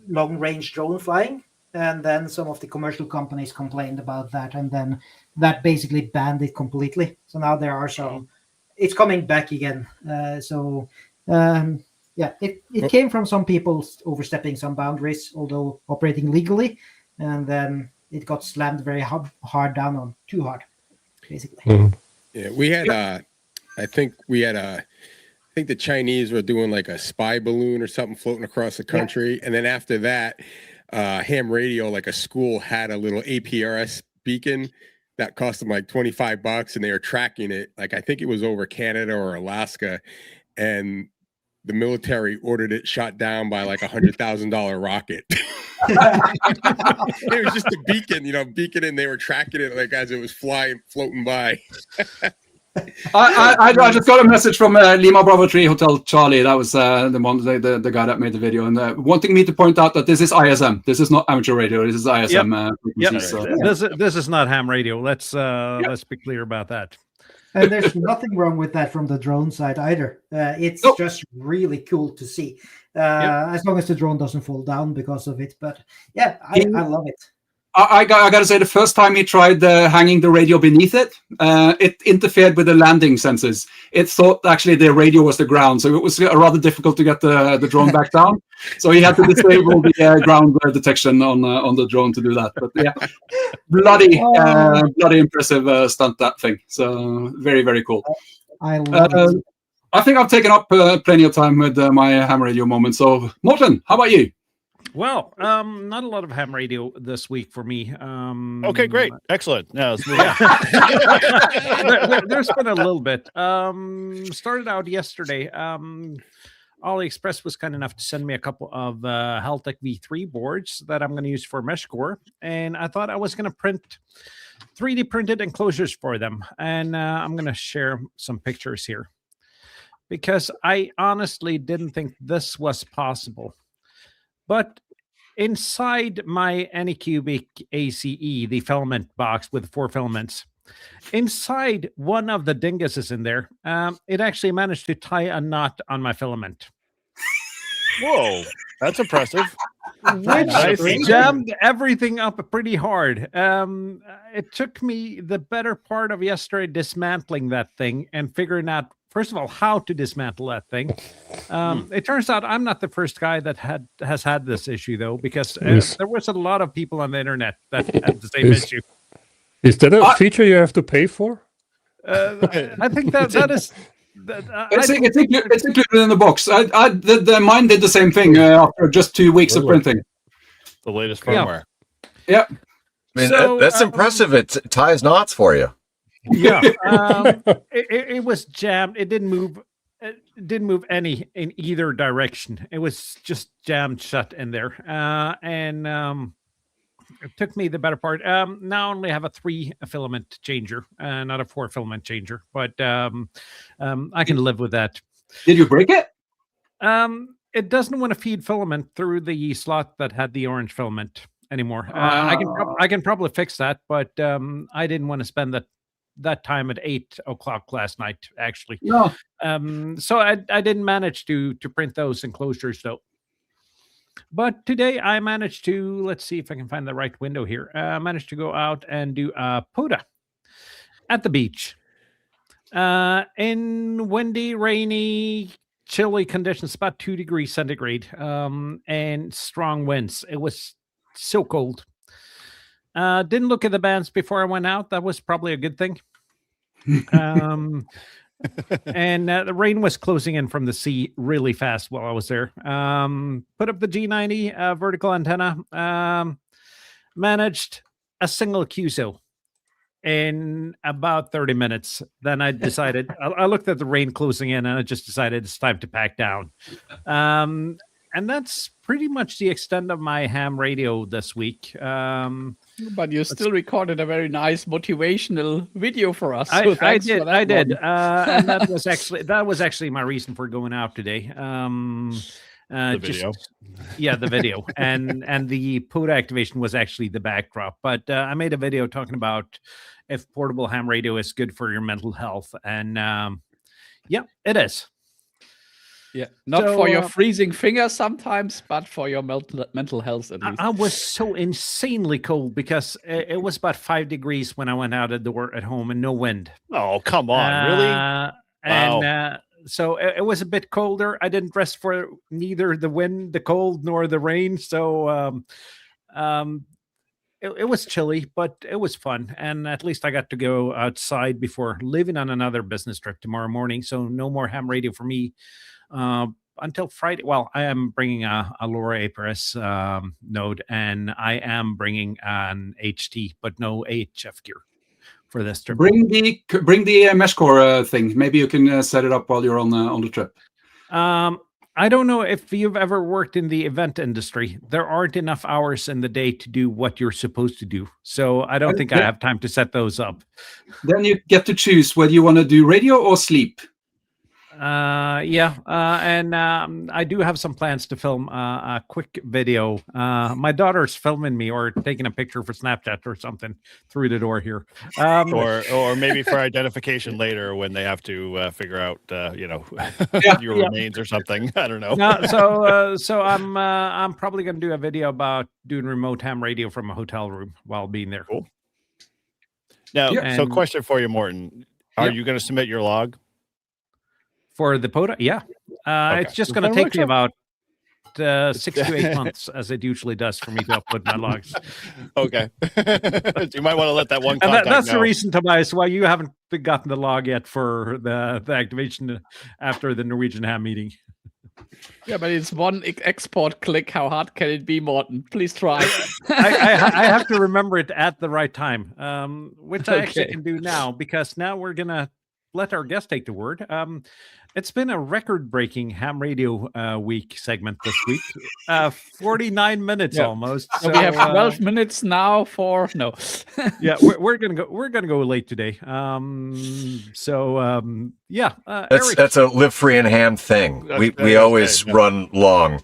Speaker 5: long range drone flying. And then some of the commercial companies complained about that, and then that basically banned it completely. So now there are some, it's coming back again. Yeah, it came from some people overstepping some boundaries, although operating legally, and then it got slammed very hard down on, too hard, basically.
Speaker 7: Yeah, we had I think the Chinese were doing like a spy balloon or something floating across the country, and then after that, ham radio, like a school had a little APRS beacon that cost them like $25, and they were tracking it, like I think it was over Canada or Alaska, and the military ordered it shot down by like $100,000 rocket. It was just a beacon, beaconing. They were tracking it like as it was floating by.
Speaker 2: I just got a message from Lima Bravo 3 Hotel Charlie. That was the guy that made the video, and wanting me to point out that this is ISM. This is not amateur radio. This is ISM.
Speaker 1: Yep.
Speaker 2: So.
Speaker 1: This is not ham radio. Let's be clear about that.
Speaker 5: And there's nothing wrong with that from the drone side either. It's just really cool to see, as long as the drone doesn't fall down because of it. But yeah, I love it.
Speaker 2: I got to say, the first time he tried hanging the radio beneath it, it interfered with the landing sensors. It thought actually the radio was the ground, so it was rather difficult to get the drone back down. So he had to disable the ground detection on the drone to do that. But yeah, bloody impressive stunt, that thing. So very, very cool.
Speaker 5: I love it.
Speaker 2: I think I've taken up plenty of time with my ham radio moment. So Morten, how about you?
Speaker 1: Well, not a lot of ham radio this week for me.
Speaker 3: Okay, great. Excellent. Now let's move on.
Speaker 1: There's been a little bit. Started out yesterday. AliExpress was kind enough to send me a couple of Haltech V3 boards that I'm going to use for MeshCore. And I thought I was going to print 3D printed enclosures for them. And I'm going to share some pictures here, because I honestly didn't think this was possible. But inside my Anycubic ACE, the filament box with 4 filaments, inside one of the dinguses in there, it actually managed to tie a knot on my filament.
Speaker 3: Whoa, that's impressive.
Speaker 1: Which jammed everything up pretty hard. It took me the better part of yesterday dismantling that thing and figuring out, first of all, how to dismantle that thing. It turns out I'm not the first guy that has had this issue, though, because there was a lot of people on the internet that had the same issue.
Speaker 4: Is that a feature you have to pay for?
Speaker 1: I think that is.
Speaker 2: It's included in the box. Mine did the same thing after just 2 weeks of printing.
Speaker 3: The latest firmware.
Speaker 2: Yeah.
Speaker 8: I mean, that's impressive. It ties knots for you.
Speaker 1: Yeah. It was jammed. It didn't move. It didn't move any in either direction. It was just jammed shut in there. It took me the better part. Now I only have a 3 filament changer, not a 4 filament changer, but I can live with that.
Speaker 2: Did you break it?
Speaker 1: It doesn't want to feed filament through the slot that had the orange filament anymore. I can probably fix that, but I didn't want to spend that time at 8 o'clock last night, actually.
Speaker 2: No.
Speaker 1: So I didn't manage to print those enclosures, though. But today I managed to, let's see if I can find the right window here. I managed to go out and do a POTA at the beach. In windy, rainy, chilly conditions, about 2 degrees centigrade, and strong winds. It was so cold. Didn't look at the bands before I went out. That was probably a good thing. And the rain was closing in from the sea really fast while I was there. Put up the G90 vertical antenna. Managed a single QSO in about 30 minutes. Then I decided, I looked at the rain closing in and I just decided it's time to pack down. And that's pretty much the extent of my ham radio this week.
Speaker 6: But you still recorded a very nice motivational video for us.
Speaker 1: I
Speaker 6: So thanks
Speaker 1: did,
Speaker 6: for that
Speaker 1: and that was actually my reason for going out today.
Speaker 3: The video.
Speaker 1: The video, and the POTA activation was actually the backdrop. But I made a video talking about if portable ham radio is good for your mental health, and yeah, it is.
Speaker 6: Yeah, not
Speaker 1: So,
Speaker 6: for your freezing fingers sometimes, but for your mental health at least.
Speaker 1: I was so insanely cold because it was about 5 degrees when I went out the door at home and no wind.
Speaker 3: Oh, come on, really?
Speaker 1: And so it was a bit colder. I didn't dress for neither the wind, the cold, nor the rain. So it was chilly, but it was fun. And at least I got to go outside before leaving on another business trip tomorrow morning. So no more ham radio for me until Friday. Well, I am bringing a LoRa APRS node, and I am bringing an HT, but no AHF gear for this trip.
Speaker 2: Bring the mesh core thing. Maybe you can set it up while you're on the trip.
Speaker 1: I don't know if you've ever worked in the event industry. There aren't enough hours in the day to do what you're supposed to do. So I don't think I have time to set those up.
Speaker 2: Then you get to choose whether you want to do radio or sleep.
Speaker 1: And I do have some plans to film a quick video. My daughter's filming me or taking a picture for Snapchat or something through the door here.
Speaker 3: Or maybe for identification later when they have to figure out your remains or something. I don't know.
Speaker 1: So I'm probably going to do a video about doing remote ham radio from a hotel room while being there.
Speaker 3: Cool. Now, so question for you, Morten. Are you going to submit your log?
Speaker 1: For the POTA? Yeah.
Speaker 3: Okay.
Speaker 1: It's just going to take me about 6 to 8 months, as it usually does for me to upload my logs.
Speaker 3: Okay. You might want to let that one contact
Speaker 1: that's
Speaker 3: know.
Speaker 1: the reason, Tobias, why you haven't gotten the log yet for the activation after the Norwegian ham meeting.
Speaker 6: Yeah, but it's one export click. How hard can it be, Morten? Please try.
Speaker 1: I have to remember it at the right time, which I actually can do now, because now we're going to let our guest take the word. It's been a record-breaking ham radio week segment this week. 49 minutes almost.
Speaker 6: So we have 12 minutes now for no.
Speaker 1: Yeah, we're gonna go late today. That's
Speaker 8: a Live Free and Ham thing. We always run long.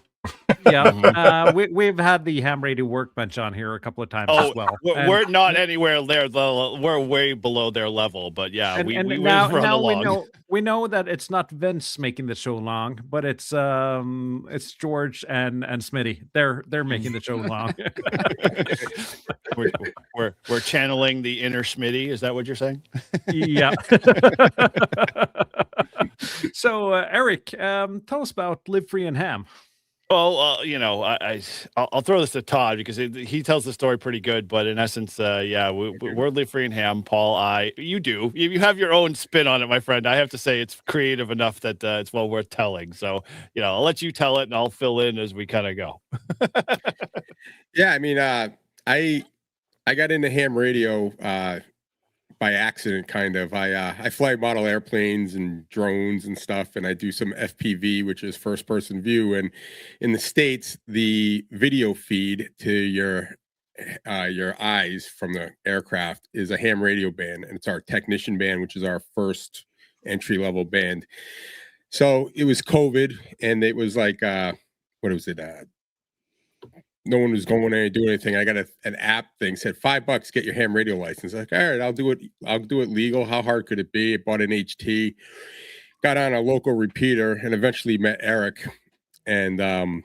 Speaker 1: Yeah, we've had the ham radio workbench on here a couple of times as well.
Speaker 3: We're not anywhere there. We're way below their level, but yeah, we
Speaker 1: now
Speaker 3: run along.
Speaker 1: We know that it's not Vince making the show long, but it's George and Smitty. They're making the show long.
Speaker 3: we're channeling the inner Smitty. Is that what you're saying?
Speaker 1: Yeah. So Eric, tell us about Live Free and Ham.
Speaker 3: Well, I'll throw this to Todd because he tells the story pretty good. But in essence, we're Live Free and Ham. Paul, you have your own spin on it, my friend. I have to say it's creative enough that it's well worth telling. So, I'll let you tell it and I'll fill in as we kind of go.
Speaker 7: Yeah, I mean, I got into ham radio by accident, kind of. I fly model airplanes and drones and stuff, and I do some FPV, which is first person view. And in the States, the video feed to your eyes from the aircraft is a ham radio band, and it's our technician band, which is our first entry level band. So it was COVID, and it was like what was it? No one was going there to do anything. I got an app thing, said $5, get your ham radio license. Like, all right, I'll do it legal. How hard could it be? I bought an HT, got on a local repeater, and eventually met Eric. And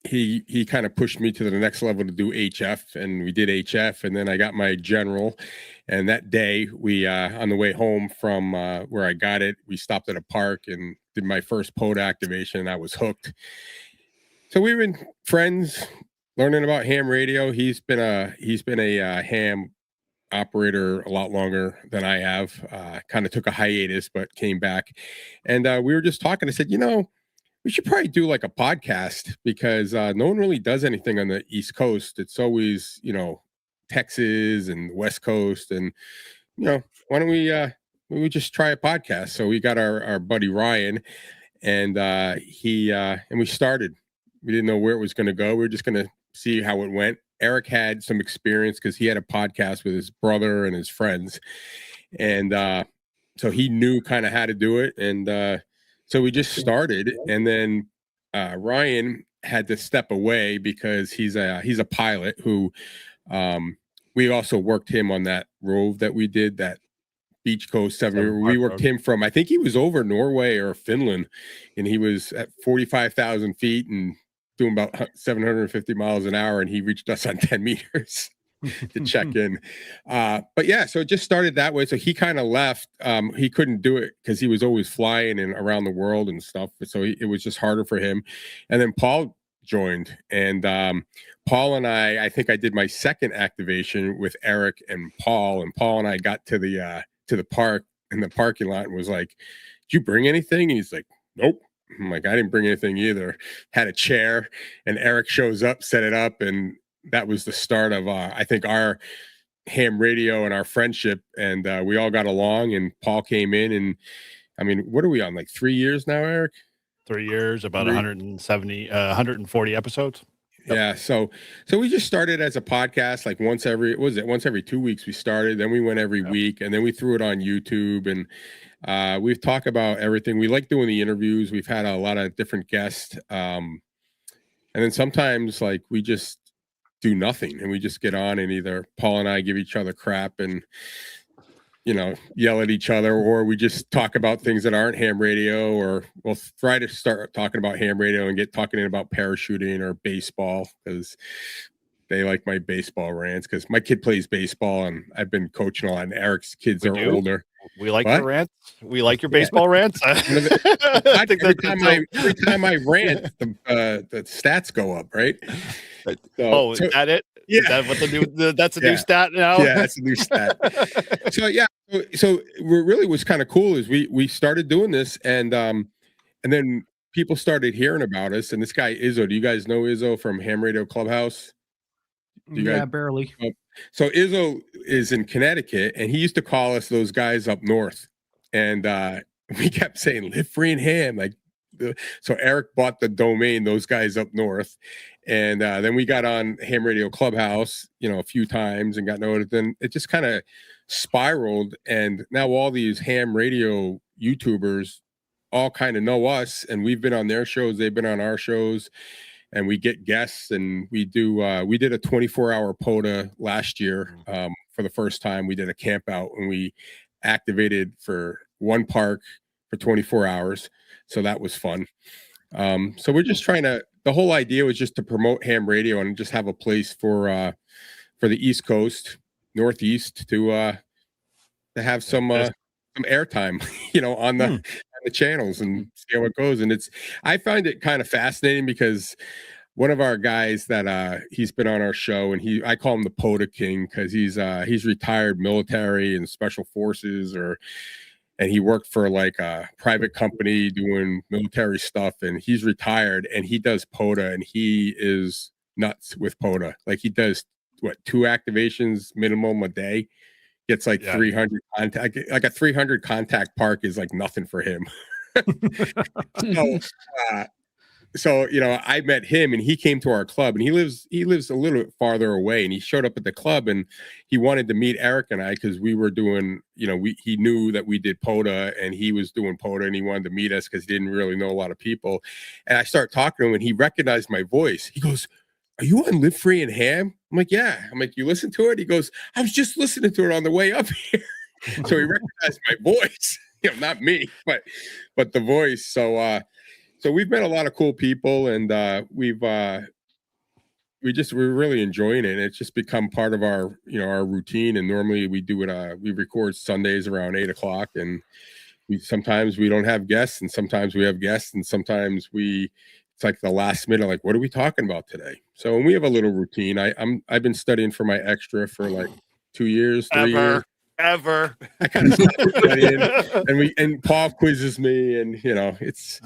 Speaker 7: he kind of pushed me to the next level to do HF, and we did HF, and then I got my general. And that day, we on the way home from where I got it, we stopped at a park and did my first POTA activation, and I was hooked. So we've been friends, learning about ham radio. He's been a ham operator a lot longer than I have. Kind of took a hiatus, but came back, and we were just talking. I said, we should probably do like a podcast, because no one really does anything on the East Coast. It's always, Texas and West Coast, and why don't we just try a podcast? So we got our buddy Ryan, and and we started. We didn't know where it was going to go. We were just going to see how it went. Eric had some experience because he had a podcast with his brother and his friends, and so he knew kind of how to do it. And so we just started, and then Ryan had to step away because he's a pilot who we also worked him on that rove that we did, that Beach Coast 7. We worked him from, I think he was over Norway or Finland, and he was at 45,000 feet and doing about 750 miles an hour, and he reached us on 10 meters. To check in. But yeah, so it just started that way. So he kind of left. He couldn't do it because he was always flying and around the world and stuff. So it was just harder for him. And then Paul joined, and Paul and I think I did my second activation with Eric and Paul and I got to the park in the parking lot and was like, "Did you bring anything?" And he's like, "Nope." I'm like, "I didn't bring anything either." Had a chair, and Eric shows up, set it up, and that was the start of I think our ham radio and our friendship, and we all got along. And Paul came in, and I mean, what are we on, like 3 years now, Eric?
Speaker 3: 3 years, about 170, 140 episodes.
Speaker 7: Yep. Yeah, so we just started as a podcast, like once every 2 weeks we started, then we went every week, and then we threw it on YouTube, and we've talked about everything. We like doing the interviews. We've had a lot of different guests, and then sometimes like we just do nothing, and we just get on, and either Paul and I give each other crap and yell at each other, or we just talk about things that aren't ham radio, or we'll try to start talking about ham radio and get talking about parachuting or baseball, because they like my baseball rants, because my kid plays baseball and I've been coaching a lot, and Eric's kids are older.
Speaker 3: We like your rants. We like your baseball rants.
Speaker 7: Every time I rant, the stats go up, right?
Speaker 3: Is that it?
Speaker 7: Yeah.
Speaker 3: Is that what the new? That's a new stat now.
Speaker 7: Yeah, that's a new stat. So what really was kind of cool is we started doing this, and then people started hearing about us. And this guy Izzo, do you guys know Izzo from Ham Radio Clubhouse?
Speaker 10: Barely.
Speaker 7: So Izzo is in Connecticut, and he used to call us those guys up north, and we kept saying "live free and ham." So Eric bought the domain "those guys up north," and then we got on Ham Radio Clubhouse, a few times, and got noticed. Then it just kind of spiraled, and now all these ham radio YouTubers all kind of know us, and we've been on their shows, they've been on our shows. And we get guests, and we did a 24-hour POTA last year for the first time. We did a camp out, and we activated for one park for 24 hours. So that was fun. So we're just the whole idea was just to promote ham radio and just have a place for the East Coast, Northeast to have some airtime, on the channels, and see how it goes. And I find it kind of fascinating, because one of our guys that he's been on our show, and I call him the POTA King, because he's retired military and special forces, and he worked for like a private company doing military stuff, and he's retired, and he does POTA, and he is nuts with POTA. Like, he does 2 activations minimum a day. Gets like 300 contact, like a 300 contact park is like nothing for him. So I met him, and he came to our club, and he lives a little bit farther away, and he showed up at the club, and he wanted to meet Eric and I, because we were doing, he knew that we did POTA, and he was doing POTA, and he wanted to meet us because he didn't really know a lot of people. And I started talking to him, and he recognized my voice. He goes, "Are you on Live Free and Ham?" I'm like, "Yeah." I'm like, "You listen to it?" He goes, "I was just listening to it on the way up here." So he recognized my voice, not me, but the voice. So we've met a lot of cool people, and we've we're really enjoying it. It's just become part of our our routine. And normally we do it. We record Sundays around 8:00, and sometimes we don't have guests, and sometimes we have guests, and sometimes it's like the last minute, like, what are we talking about today? So we have a little routine. I've been studying for my extra for like 2 years, 3 years.
Speaker 3: Ever.
Speaker 7: I kind of stopped studying, and Paul quizzes me, and it's.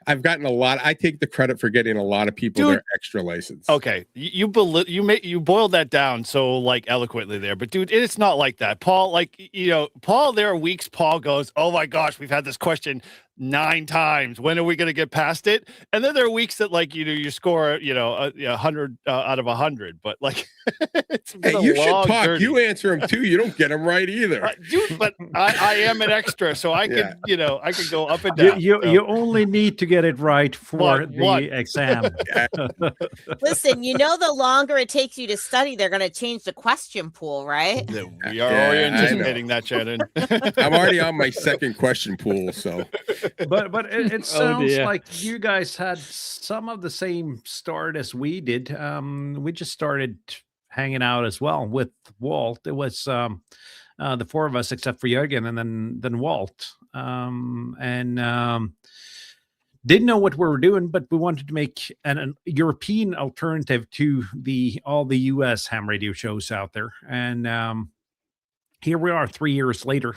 Speaker 7: I've gotten a lot. I take the credit for getting a lot of people their extra license.
Speaker 3: Okay, you boiled that down so like eloquently there, but dude, it's not like that. Paul, Paul, there are weeks Paul goes, "Oh my gosh, we've had this question 9 times. When are we going to get past it?" And then there are weeks that you score 100 out of 100, but like it's been
Speaker 7: you should talk.
Speaker 3: journey.
Speaker 7: You answer them too. You don't get them right either,
Speaker 3: dude. But I am an extra, so I could I could go up and down.
Speaker 1: You only need to get it right for the exam.
Speaker 9: Listen, the longer it takes you to study, they're going to change the question pool, right?
Speaker 3: We are already anticipating that, Shannon.
Speaker 7: I'm already on my second question pool, so.
Speaker 1: But it sounds like you guys had some of the same start as we did. We just started hanging out as well with Walt. It was the 4 of us except for Jürgen, and then Walt. Didn't know what we were doing, but we wanted to make an European alternative to all the US ham radio shows out there. And here we are 3 years later,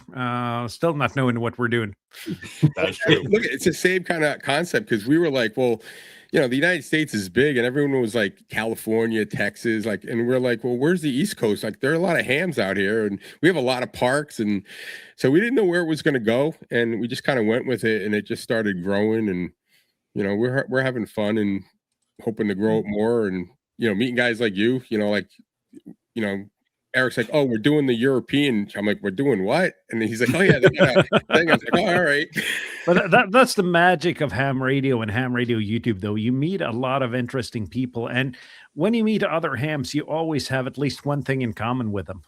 Speaker 1: still not knowing what we're doing.
Speaker 3: That's true.
Speaker 7: Look, it's the same kind of concept, because we were like, well, the United States is big, and everyone was like California, Texas, and we're like, well, where's the East Coast? Like, there are a lot of hams out here, and we have a lot of parks, and so we didn't know where it was going to go, and we just kind of went with it, and it just started growing, and we're having fun and hoping to grow it more, and meeting guys like you, Eric's like, oh, we're doing the European. I'm like, we're doing what? And he's like, oh yeah, they got a thing. I was like, oh, all right.
Speaker 1: But that's the magic of ham radio and ham radio YouTube, though. You meet a lot of interesting people, and when you meet other hams, you always have at least one thing in common with them.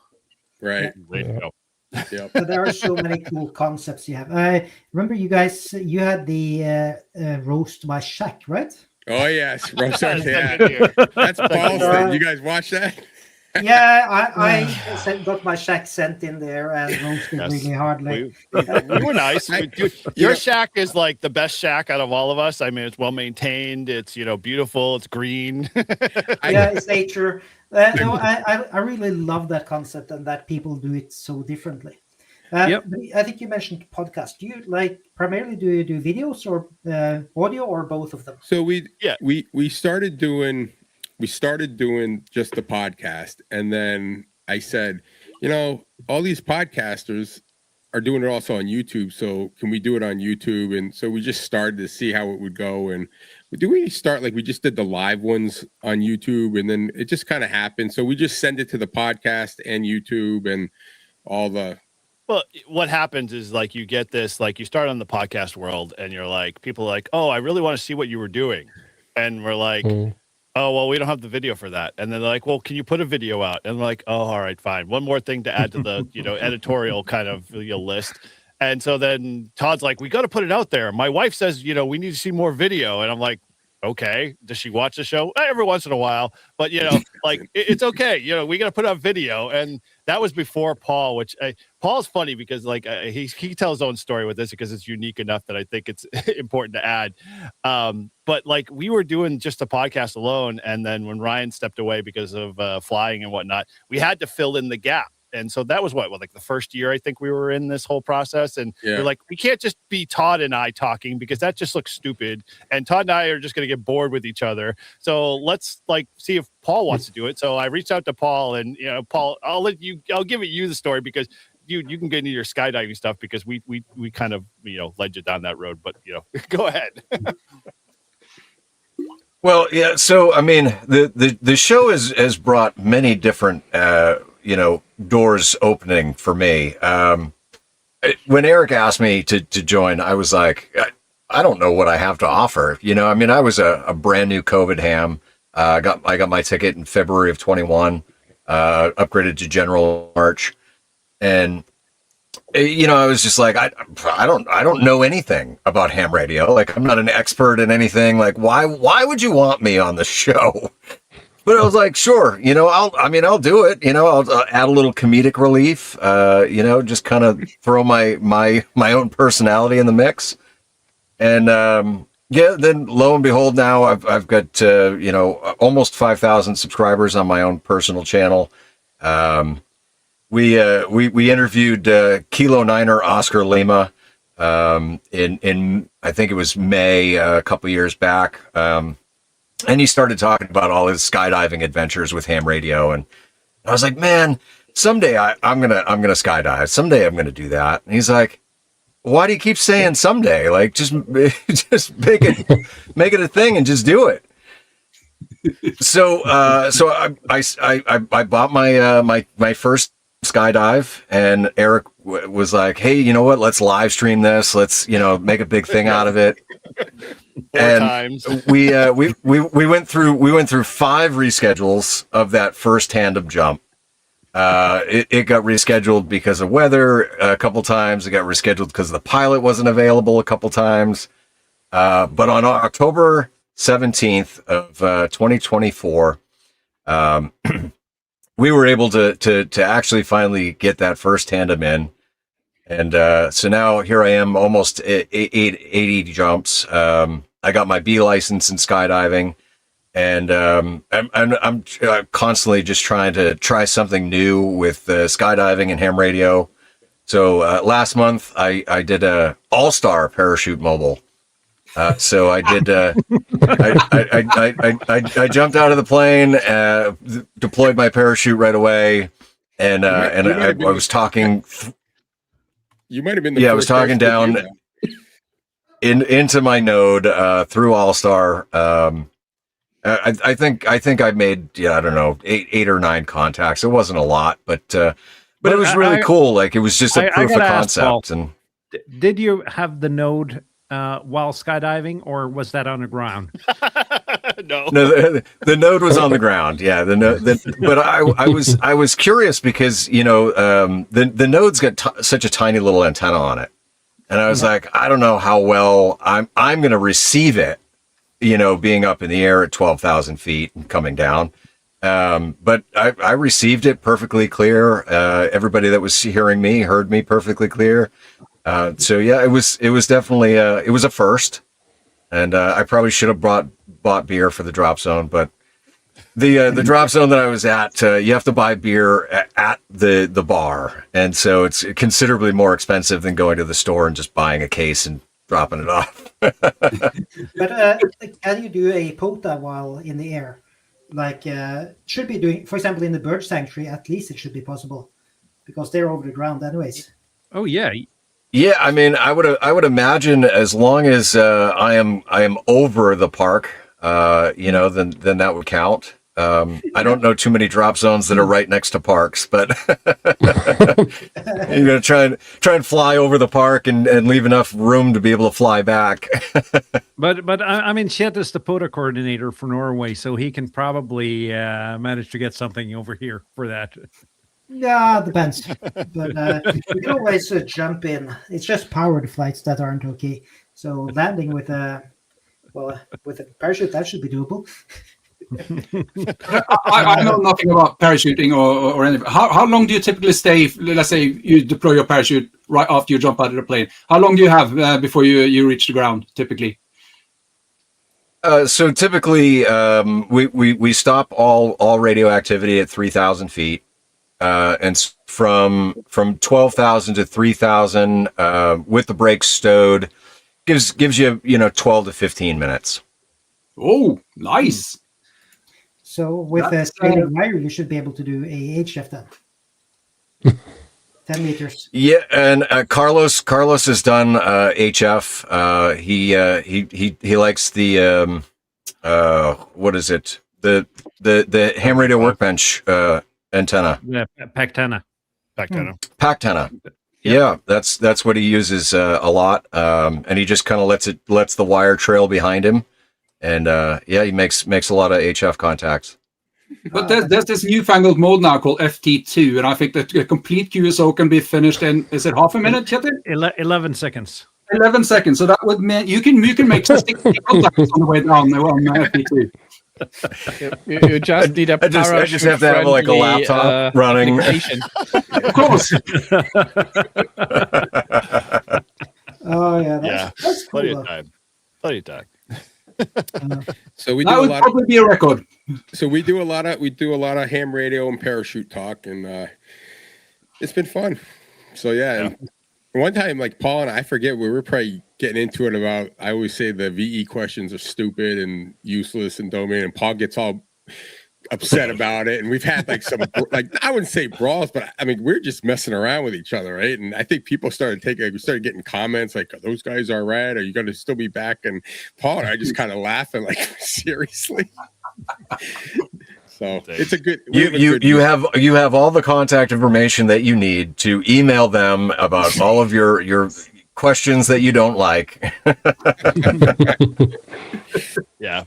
Speaker 7: Right.
Speaker 5: Yep. So there are so many cool concepts you have. I remember you guys. You had the roast by Shaq, right?
Speaker 7: Oh yes, roast. Yeah, that's Paul's thing. You guys watch that?
Speaker 5: Yeah, I got my shack sent in there and roasted really hardly.
Speaker 3: We were nice. Your shack is like the best shack out of all of us. I mean, it's well maintained. It's beautiful. It's green.
Speaker 5: It's nature. No, I really love that concept and that people do it so differently. Yep. I think you mentioned podcast. Do you primarily do you do videos or audio or both of them?
Speaker 7: So we started doing. We started doing just the podcast, and then I said, all these podcasters are doing it also on YouTube, so can we do it on YouTube? And so we just started to see how it would go. And we just did the live ones on YouTube, and then it just kind of happened. So we just send it to the podcast and YouTube and all the.
Speaker 3: Well, what happens is you get this, you start on the podcast world, and you're like, people are like, oh, I really want to see what you were doing, and we're like. Oh, well, we don't have the video for that. And then they're like, well, can you put a video out? And we're like, oh, all right, fine. One more thing to add to the, editorial kind of list. And so then Todd's like, we got to put it out there. My wife says, we need to see more video. And I'm like, okay. Does she watch the show? Every once in a while. But, it's okay. We got to put out video. And that was before Paul, which Paul's funny because he tells his own story with this because it's unique enough that I think it's important to add. But we were doing just a podcast alone. And then when Ryan stepped away because of flying and whatnot, we had to fill in the gap. And so that was the first year I think we were in this whole process. And we're like, we can't just be Todd and I talking because that just looks stupid. And Todd and I are just going to get bored with each other. So let's see if Paul wants to do it. So I reached out to Paul, and Paul, I'll give you the story because you can get into your skydiving stuff because we kind of led you down that road. But go ahead.
Speaker 8: Well, yeah. So I mean, the show has brought many different doors opening for me. When Eric asked me to join, I was like, I don't know what I have to offer. I mean, I was a brand new COVID ham. I got my ticket in February of 21, upgraded to general March. And, I was just like, I don't know anything about ham radio. I'm not an expert in anything. Why would you want me on the show? But I was like, sure, I'll do it. I'll add a little comedic relief. Just kind of throw my own personality in the mix. And then lo and behold, now I've got almost 5,000 subscribers on my own personal channel. We interviewed Kilo Niner Oscar Lima in I think it was May a couple years back. And he started talking about all his skydiving adventures with ham radio, and I was like, man, someday I'm gonna skydive. Someday I'm gonna do that. And he's like, why do you keep saying someday? Like, just make it a thing and just do it. So I bought my first skydive, and Eric was like, hey, you know what? Let's live stream this. Let's make a big thing out of it.
Speaker 3: Times.
Speaker 8: we went through 5 reschedules of that first tandem jump. It got rescheduled because of weather a couple times. It got rescheduled because the pilot wasn't available a couple times. But on October 17th of 2024, we were able to actually finally get that first tandem in. And so now here I am, almost 80 jumps. I got my B license in skydiving, and I'm constantly just trying to try something new with skydiving and ham radio. So last month I did a all-star parachute mobile. So I did. I jumped out of the plane, deployed my parachute right away, and I was talking.
Speaker 7: You might have been.
Speaker 8: I was talking down into my node through All Star. I think I made I don't know 8 or 9 contacts. It wasn't a lot, but it was really cool. Like, it was just a proof of concept. And
Speaker 1: did you have the node while skydiving, or was that on the ground?
Speaker 3: No,
Speaker 8: the node was on the ground. Yeah, but I was curious because the node's got such a tiny little antenna on it, and I was like, I don't know how well I'm going to receive it, being up in the air at 12,000 feet and coming down. But I received it perfectly clear. Everybody that was hearing me heard me perfectly clear. So yeah, it was definitely it was a first, and I probably should have bought beer for the drop zone, but the drop zone that I was at, you have to buy beer at the bar, and so it's considerably more expensive than going to the store and just buying a case and dropping it off.
Speaker 5: But can you do a POTA while in the air? Like, should be doing, for example, in the bird sanctuary, at least it should be possible, because they're over the ground anyways.
Speaker 1: Oh yeah.
Speaker 8: Yeah, I mean, I would imagine as long as I am over the park, then that would count. I don't know too many drop zones that are right next to parks, but you're gonna try and fly over the park and leave enough room to be able to fly back.
Speaker 1: But I mean, Chet is the POTA coordinator for Norway, so he can probably manage to get something over here for that.
Speaker 5: Yeah, depends. But you can always jump in. It's just powered flights that aren't okay. So landing with a parachute, that should be doable.
Speaker 2: I know nothing about parachuting or anything. How long do you typically stay? Let's say you deploy your parachute right after you jump out of the plane. How long do you have before you reach the ground, typically?
Speaker 8: So typically, we stop all radio activity at 3,000 feet. And from 12,000 to 3,000 with the brakes stowed gives you 12 to 15 minutes.
Speaker 2: Oh, nice.
Speaker 5: So with a scaling wire, you should be able to do a HF then. 10 meters.
Speaker 8: Yeah, and Carlos has done HF. He likes the what is it? The ham radio workbench antenna.
Speaker 1: Yeah, Pactana.
Speaker 8: Yeah, that's what he uses a lot. And he just kind of lets the wire trail behind him. And he makes a lot of HF contacts.
Speaker 2: But there's this newfangled mode now called FT2, and I think that a complete QSO can be finished in, is it half a minute, Kjetil?
Speaker 1: 11 seconds.
Speaker 2: 11 seconds. So that would mean you can make 60 contacts on the way down on FT2.
Speaker 6: You just need a
Speaker 8: I just have to have like a laptop running.
Speaker 6: application.
Speaker 2: Of course.
Speaker 5: Oh yeah,
Speaker 3: Yeah,
Speaker 5: that's cool.
Speaker 3: plenty
Speaker 5: Though.
Speaker 3: of time. Plenty of time.
Speaker 7: So we do
Speaker 2: That
Speaker 7: a
Speaker 2: would
Speaker 7: lot
Speaker 2: probably be a record.
Speaker 7: so we do a lot of ham radio and parachute talk, and it's been fun. So yeah. And one time, like Paul and I forget, we were probably getting into it about, I always say the VE questions are stupid and useless and domain, and Paul gets all upset about it. And we've had like some, like, I wouldn't say brawls, but I mean, we're just messing around with each other, right? And I think people started getting comments like, are those guys all right? Are you going to still be back? And Paul and I just kind of laughing, like, seriously. So it's a good.
Speaker 8: You have all the contact information that you need to email them about all of your questions that you don't like.
Speaker 3: Yeah,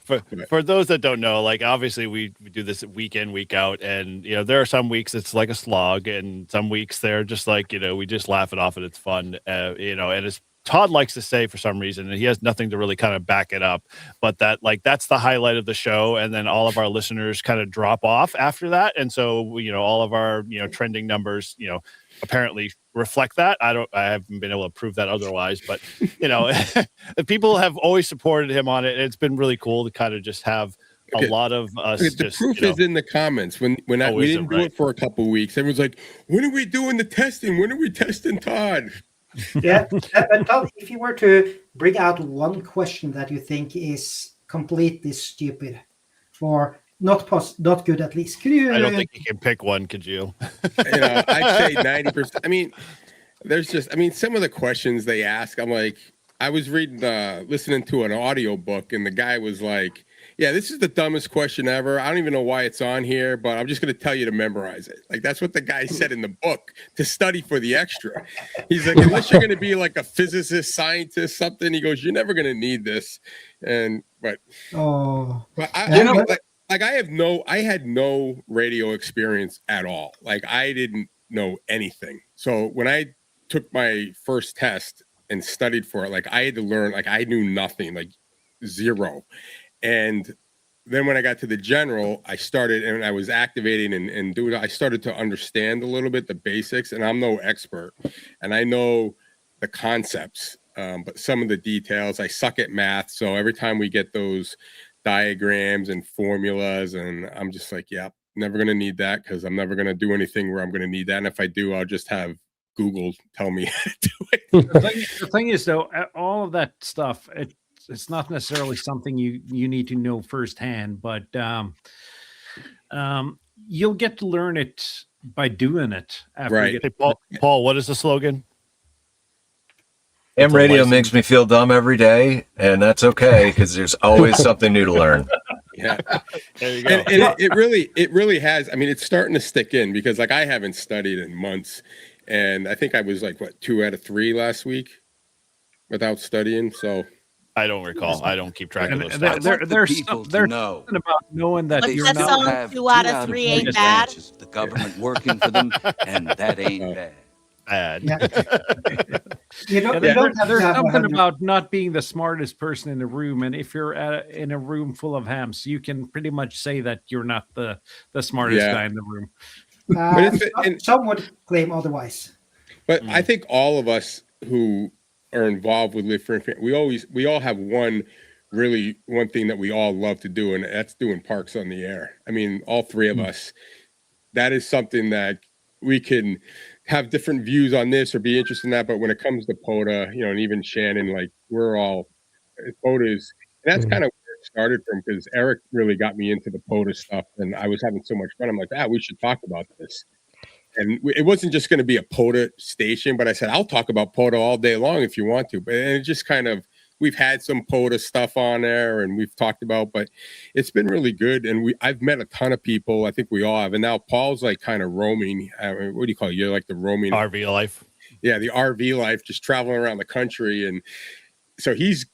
Speaker 3: for those that don't know, like obviously we do this week in, week out, and there are some weeks it's like a slog, and some weeks they're just like we just laugh it off and it's fun, and it's Todd likes to say for some reason, and he has nothing to really kind of back it up, but that's the highlight of the show, and then all of our listeners kind of drop off after that, and so all of our trending numbers apparently reflect that. I haven't been able to prove that otherwise, but people have always supported him on it. It's been really cool to kind of just have a lot of us.
Speaker 7: The proof is in the comments. When we didn't do it for a couple of weeks, everyone's like, "When are we doing the testing? When are we testing Todd?"
Speaker 5: Yeah, but Todd, if you were to bring out one question that you think is completely stupid or not good, at least, could you?
Speaker 3: I don't think you can pick one, could you?
Speaker 7: I'd say 90%. I mean, some of the questions they ask, I'm like, I was listening to an audio book, and the guy was like, yeah, this is the dumbest question ever. I don't even know why it's on here, but I'm just going to tell you to memorize it. Like, that's what the guy said in the book, to study for the extra. He's like, unless you're going to be like a physicist, scientist, something, he goes, you're never going to need this. But I had no radio experience at all. Like, I didn't know anything. So when I took my first test and studied for it, like, I had to learn, like, I knew nothing, like zero. And then when I got to the general, I started, and I was activating and doing, I started to understand a little bit the basics, and I'm no expert, and I know the concepts, but some of the details, I suck at math. So every time we get those diagrams and formulas, and I'm just like, yeah, never going to need that, because I'm never going to do anything where I'm going to need that. And if I do, I'll just have Google tell me how to do it.
Speaker 1: The thing is, though, all of that stuff, it's not necessarily something you need to know firsthand, but you'll get to learn it by doing it. After
Speaker 7: right.
Speaker 1: You get
Speaker 3: Paul, what is the slogan?
Speaker 8: Ham radio makes me feel dumb every day, and that's okay, because there's always something new to learn.
Speaker 7: Yeah,
Speaker 3: there you go.
Speaker 7: And it really has. I mean, it's starting to stick in, because like I haven't studied in months, and I think I was like 2 out of 3 last week without studying. So
Speaker 3: I don't recall. I don't keep track of those.
Speaker 1: There's something about knowing that
Speaker 9: you're not 2 out of 3 ain't bad.
Speaker 11: The government working for them, and that ain't bad.
Speaker 5: Yeah.
Speaker 1: There's something about not being the smartest person in the room, and if you're in a room full of hams, you can pretty much say that you're not the smartest guy in the room.
Speaker 5: Some would claim otherwise.
Speaker 7: But I think all of us who are involved with Live Free and Fair, we all have one thing that we all love to do, and that's doing Parks on the Air. I mean, all 3 of us, that is something that we can have different views on this or be interested in that. But when it comes to POTA, and even Shannon, like, we're all POTAs, and that's kind of where it started from, because Eric really got me into the POTA stuff, and I was having so much fun. I'm like, we should talk about this. And it wasn't just going to be a POTA station, but I said, I'll talk about POTA all day long if you want to. But it just kind of, we've had some POTA stuff on there, and we've talked about, but it's been really good. And I've met a ton of people. I think we all have. And now Paul's like kind of roaming. What do you call it? You're like the roaming
Speaker 3: RV life.
Speaker 7: Yeah, the RV life, just traveling around the country. And so he's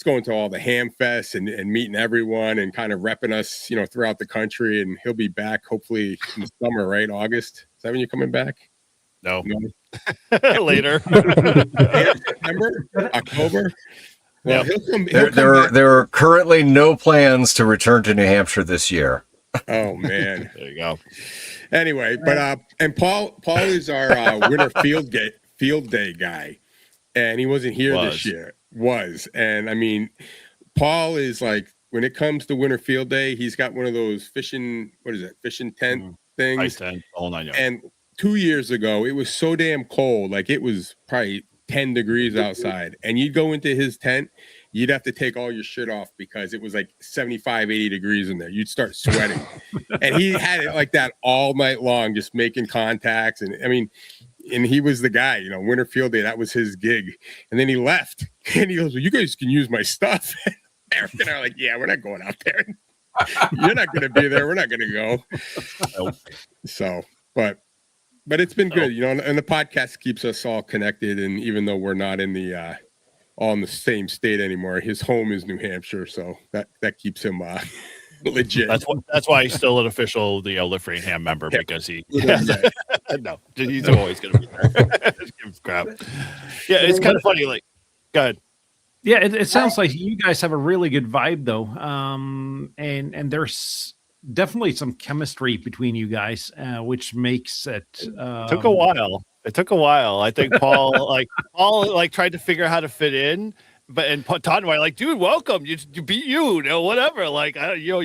Speaker 7: going to all the ham fests and meeting everyone and kind of repping us, throughout the country. And he'll be back hopefully in the summer, right? August. Is that when you're coming back?
Speaker 3: No. Later.
Speaker 7: September, October. Well,
Speaker 8: There are currently no plans to return to New Hampshire this year.
Speaker 7: Oh man,
Speaker 3: there you go.
Speaker 7: Anyway, but and Paul is our winter field day guy, and he wasn't here this year. And I mean, Paul is like, when it comes to winter field day, he's got one of those fishing tent things,
Speaker 3: Ice tent, all 9 yards.
Speaker 7: And 2 years ago, it was so damn cold, like it was probably 10 degrees outside, and you'd go into his tent, you'd have to take all your shit off because it was like 75, 80 degrees in there. You'd start sweating. And he had it like that all night long, just making contacts. And I mean, and he was the guy, you know, winter field day, that was his gig. And then he left and he goes, well, you guys can use my stuff. Eric and I are like, yeah, we're not going out there. You're not going to be there. We're not going to go. So, but it's been good, you know, and the podcast keeps us all connected. And even though we're not in the, all in the same state anymore, his home is New Hampshire. So that keeps him, legit.
Speaker 3: That's why he's still an official, Live Free and Ham member, because he no, he's always going to be there. Just give him crap. Yeah, it's kind of funny. Like, go ahead.
Speaker 1: Yeah, it sounds like you guys have a really good vibe, though, and there's definitely some chemistry between you guys, which makes it.
Speaker 3: Took a while. It took a while. I think Paul tried to figure out how to fit in. And Todd and I like, dude, welcome. You be you know, whatever. Like,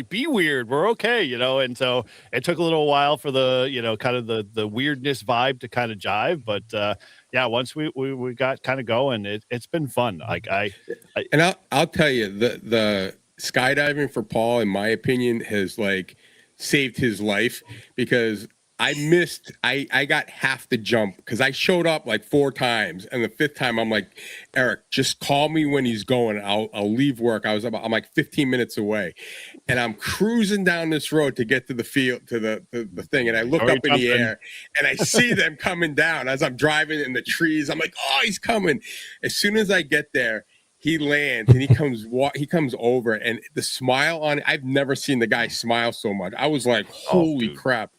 Speaker 3: be weird. We're okay, you know. And so it took a little while for the, kind of the weirdness vibe to kind of jive. But yeah, once we got kind of going, it's been fun. Like
Speaker 7: and I'll tell you, the skydiving for Paul, in my opinion, has like saved his life, because I got half the jump because I showed up like 4 times, and the 5th time I'm like, Eric, just call me when he's going. I'll leave work. I'm like 15 minutes away, and I'm cruising down this road to get to the field, to the thing, and I look up in the air and I see them coming down as I'm driving in the trees. I'm like, oh, he's coming. As soon as I get there, he lands and he comes over, and the smile on it, I've never seen the guy smile so much. I was like, holy crap.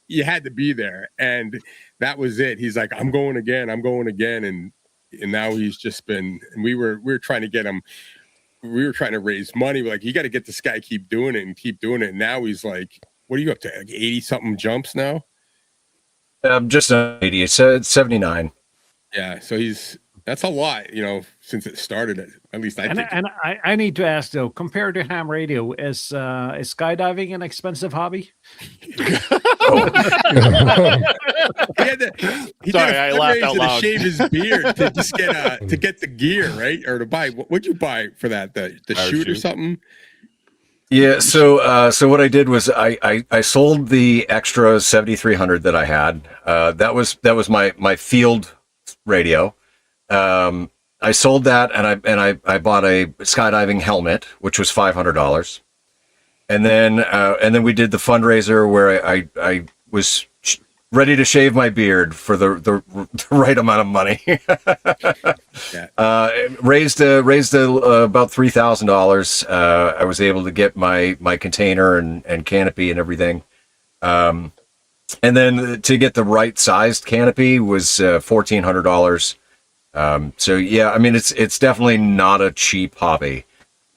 Speaker 7: You had to be there. And that was it. He's like, I'm going again. And now he's just been, and we were trying to get him. We were trying to raise money. We're like, you got to get this guy, keep doing it. And now he's like, what are you up to? Like 80 something jumps now?
Speaker 8: Just 80. It's 79.
Speaker 7: Yeah. So that's a lot, you know, since it started. At least I think.
Speaker 1: And I need to ask, though, compared to ham radio, is skydiving an expensive hobby?
Speaker 7: He did a fundraiser to shave his beard to just get the gear, right? Or to buy. What'd you buy for that? The chute or something?
Speaker 8: Yeah. So what I did was I sold the extra 7300 that I had. That was my field radio. I sold that, and I bought a skydiving helmet, which was $500, and then we did the fundraiser where I was ready to shave my beard for the right amount of money. Raised about $3,000. I was able to get my container and canopy and everything. And then to get the right sized canopy was $1,400. So yeah, I mean, it's definitely not a cheap hobby.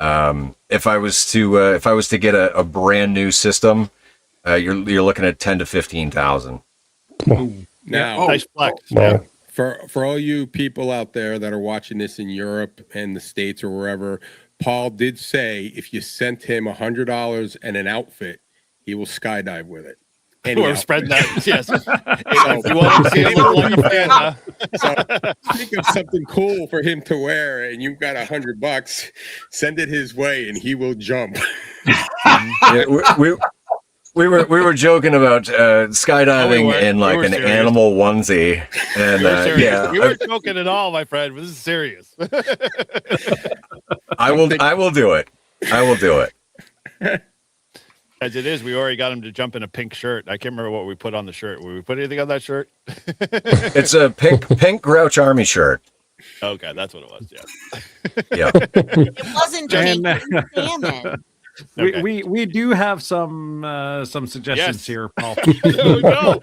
Speaker 8: If I was to get a brand new system, you're looking at 10 to 15,000.
Speaker 7: Now,
Speaker 3: nice flex.
Speaker 4: Wow.
Speaker 7: For all you people out there that are watching this in Europe and the States or wherever, Paul did say if you sent him $100 and an outfit, he will skydive with it.
Speaker 3: We're spreading that. Yes. If you want to see a little like a fan,
Speaker 7: so think of something cool for him to wear, and you've got $100, send it his way, and he will jump.
Speaker 8: Yeah, we were joking about skydiving in like an serious animal onesie, and yeah,
Speaker 3: we weren't joking at all, my friend. This is serious.
Speaker 8: I will do it. I will do it.
Speaker 3: As it is, we already got him to jump in a pink shirt. I can't remember what we put on the shirt. Did we put anything on that shirt?
Speaker 8: It's a pink Grouch Army shirt.
Speaker 3: Okay, that's what it was. Yeah.
Speaker 8: Yeah.
Speaker 9: It wasn't Jake. Salmon.
Speaker 3: Okay.
Speaker 1: We do have some suggestions
Speaker 3: Yes.
Speaker 1: here, Paul.
Speaker 3: There we go.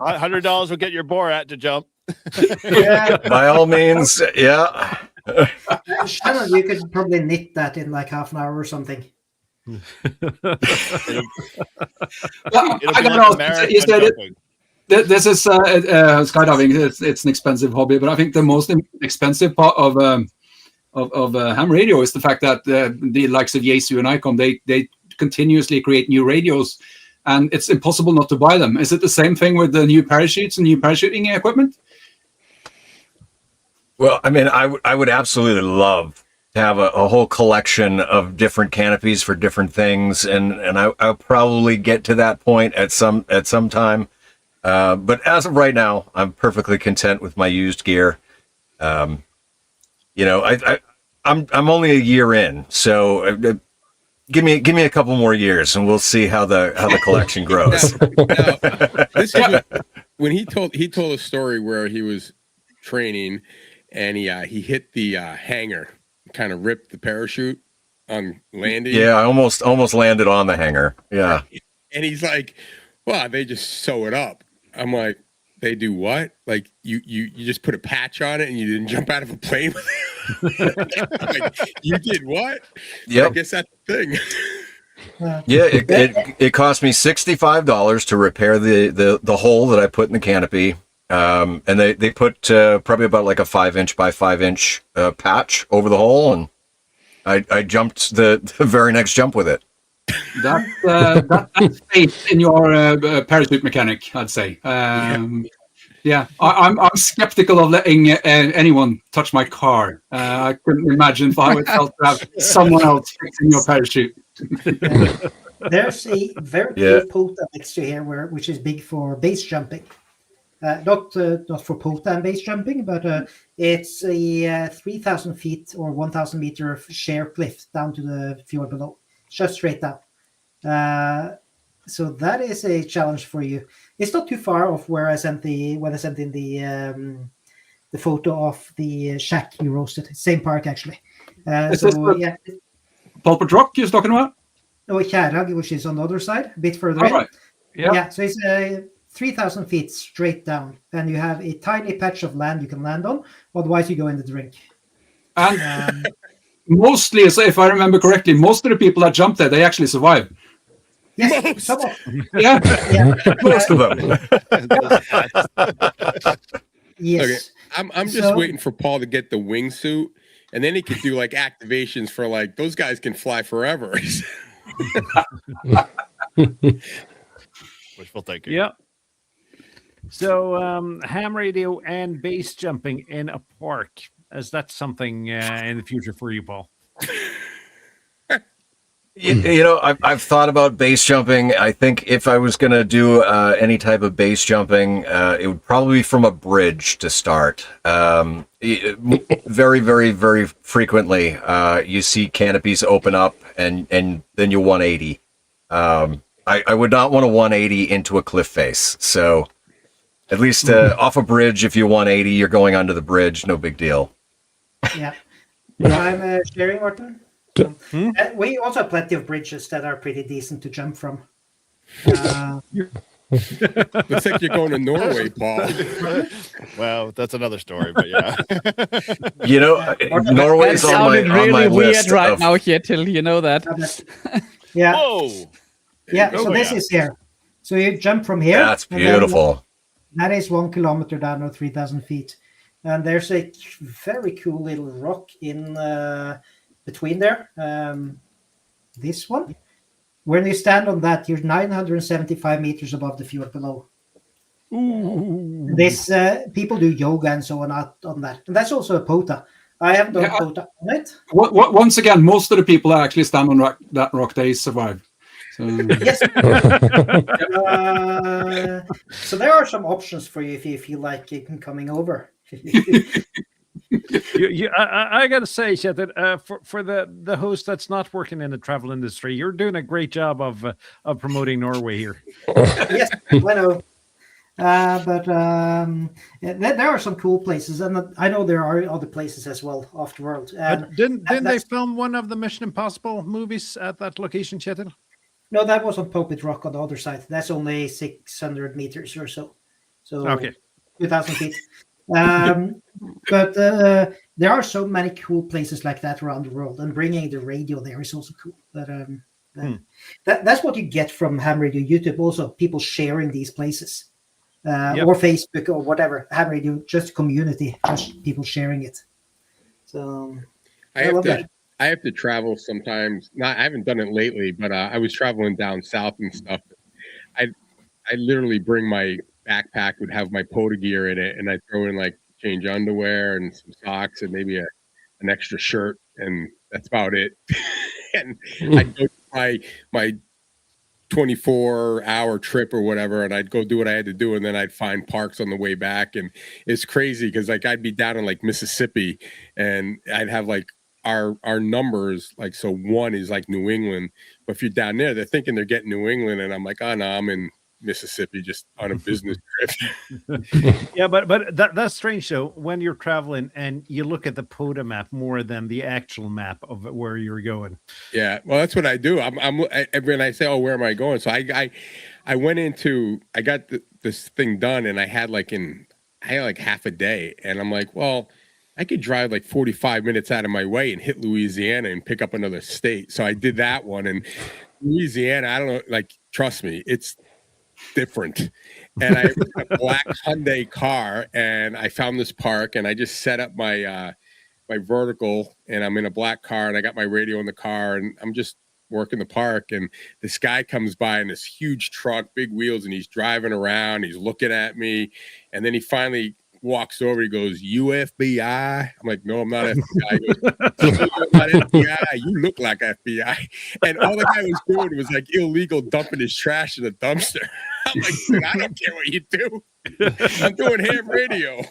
Speaker 3: $100 will get your Borat to jump.
Speaker 5: Yeah,
Speaker 8: By all means, yeah.
Speaker 5: Shannon, you could probably knit that in like half an hour or something.
Speaker 2: Well,
Speaker 3: It'll
Speaker 2: I
Speaker 3: be
Speaker 2: gotta
Speaker 3: like a
Speaker 2: ask,
Speaker 3: marathon
Speaker 2: you said it.
Speaker 3: jumping.
Speaker 2: This is skydiving. It's an expensive hobby, but I think the most expensive part of ham radio is the fact that the likes of Yaesu and Icom they continuously create new radios, and it's impossible not to buy them. Is it the same thing with the new parachutes and new parachuting equipment?
Speaker 8: Well, I mean, I would absolutely love to have a whole collection of different canopies for different things, and I'll probably get to that point at some time. But as of right now, I'm perfectly content with my used gear. I'm only a year in, so give me a couple more years, and we'll see how the collection grows.
Speaker 7: Now, this is when he told a story where he was training, and he hit the hanger, kind of ripped the parachute on landing.
Speaker 8: Yeah, I almost landed on the hangar. Yeah,
Speaker 7: and he's like, "Well, they just sew it up." I'm like, "They do what? Like you just put a patch on it and you didn't jump out of a plane with it?" Like, you did what?
Speaker 8: Yep.
Speaker 7: I guess that's the thing.
Speaker 8: Yeah, it cost me $65 to repair the hole that I put in the canopy. And they put probably about like a 5-inch by 5-inch patch over the hole, and I jumped the very next jump with it.
Speaker 2: That's faith in your parachute mechanic, I'd say. Yeah, I'm skeptical of letting anyone touch my car. I couldn't imagine how it felt to have someone else fixing your parachute.
Speaker 5: There's a very big POTA next to here, which is big for base jumping. Not for POTA and base jumping, but it's a 3,000 feet or 1,000 meter sheer cliff down to the fjord below, just straight down. So that is a challenge for you. It's not too far off where I sent in the photo of the shack you roasted. Same park actually.
Speaker 2: Pulpit Rock you're talking about?
Speaker 5: No, TEHRS, which is on the other side, a bit further in.
Speaker 2: Right.
Speaker 5: Yeah. So it's 3,000 feet straight down, and you have a tiny patch of land you can land on. Otherwise, you go in the drink.
Speaker 2: And mostly, if I remember correctly, most of the people that jump there, they actually survive.
Speaker 5: Yes, some of them.
Speaker 2: Yeah,
Speaker 8: most of them.
Speaker 5: Yes.
Speaker 7: Okay, I'm just waiting for Paul to get the wingsuit, and then he could do like activations for like those guys can fly forever.
Speaker 3: Wishful thinking.
Speaker 1: Yeah. So ham radio and base jumping in a park. Is that something in the future for you, Paul?
Speaker 8: I've thought about base jumping. I think if I was going to do any type of base jumping, it would probably be from a bridge to start. Very, very, very frequently, you see canopies open up and then you 180. I would not want to 180 into a cliff face. So at least off a bridge, if you 180, you're going under the bridge. No big deal.
Speaker 5: Yeah. I'm sharing, Martin. We also have plenty of bridges that are pretty decent to jump from.
Speaker 7: Looks like you're going to Norway, Paul.
Speaker 3: Well, that's another story, but yeah.
Speaker 8: Norway's on my list.
Speaker 6: Weird right now, Kjetil, you know that.
Speaker 5: Yeah.
Speaker 3: Whoa.
Speaker 5: Yeah, so this is here. So you jump from here.
Speaker 8: That's beautiful.
Speaker 5: That is 1 kilometer down or 3,000 feet. And there's a very cool little rock in between there. This one. When you stand on that, you're 975 meters above the fjord below.
Speaker 1: Ooh.
Speaker 5: This people do yoga and so on that. And that's also a POTA. I haven't done POTA on it.
Speaker 2: Once again, most of the people that actually stand on that rock, they survive. So.
Speaker 5: Yes. So there are some options for you if you feel like coming over.
Speaker 1: I got to say, Chet, that for the host that's not working in the travel industry, you're doing a great job of promoting Norway here.
Speaker 5: Yes, I know. There are some cool places, and I know there are other places as well off the world.
Speaker 1: But didn't they film one of the Mission Impossible movies at that location, Kjetil?
Speaker 5: No, that was on Pulpit Rock on the other side. That's only 600 meters or so. So
Speaker 1: Okay.
Speaker 5: 2,000 feet. But there are so many cool places like that around the world, and bringing the radio there is also cool. But that's what you get from Ham Radio YouTube. Also, people sharing these places, or Facebook or whatever. Ham Radio, just community, just people sharing it. So I love that.
Speaker 7: I have to travel sometimes. I haven't done it lately, but I was traveling down south and stuff. I literally bring my backpack, would have my POTA gear in it, and I throw in like change underwear and some socks and maybe an extra shirt, and that's about it. And I'd go to my 24-hour trip or whatever, and I'd go do what I had to do, and then I'd find parks on the way back. And it's crazy because like I'd be down in like Mississippi, and I'd have like our numbers, like, so 1 is like New England, but if you're down there, they're thinking they're getting New England, and I'm like, oh no, I'm in Mississippi just on a business trip.
Speaker 1: Yeah, but that's strange though, when you're traveling and you look at the POTA map more than the actual map of where you're going.
Speaker 7: Yeah, well, that's what I do. When I say, oh, where am I going? So I went into, I got this thing done, and I had like half a day, and I'm like, well, I could drive like 45 minutes out of my way and hit Louisiana and pick up another state. So I did that one, and Louisiana, I don't know, like, trust me, it's different. And I was in a black Hyundai car, and I found this park, and I just set up my my vertical, and I'm in a black car, and I got my radio in the car, and I'm just working the park, and this guy comes by in this huge truck, big wheels, and he's driving around, he's looking at me, and then he finally walks over, he goes, "You FBI?" I'm like, "No, I'm not FBI." He goes, "You're not FBI, you look like FBI." And all the guy was doing was like illegal dumping his trash in a dumpster. I'm like, "Dude, I don't care what you do. I'm doing ham radio."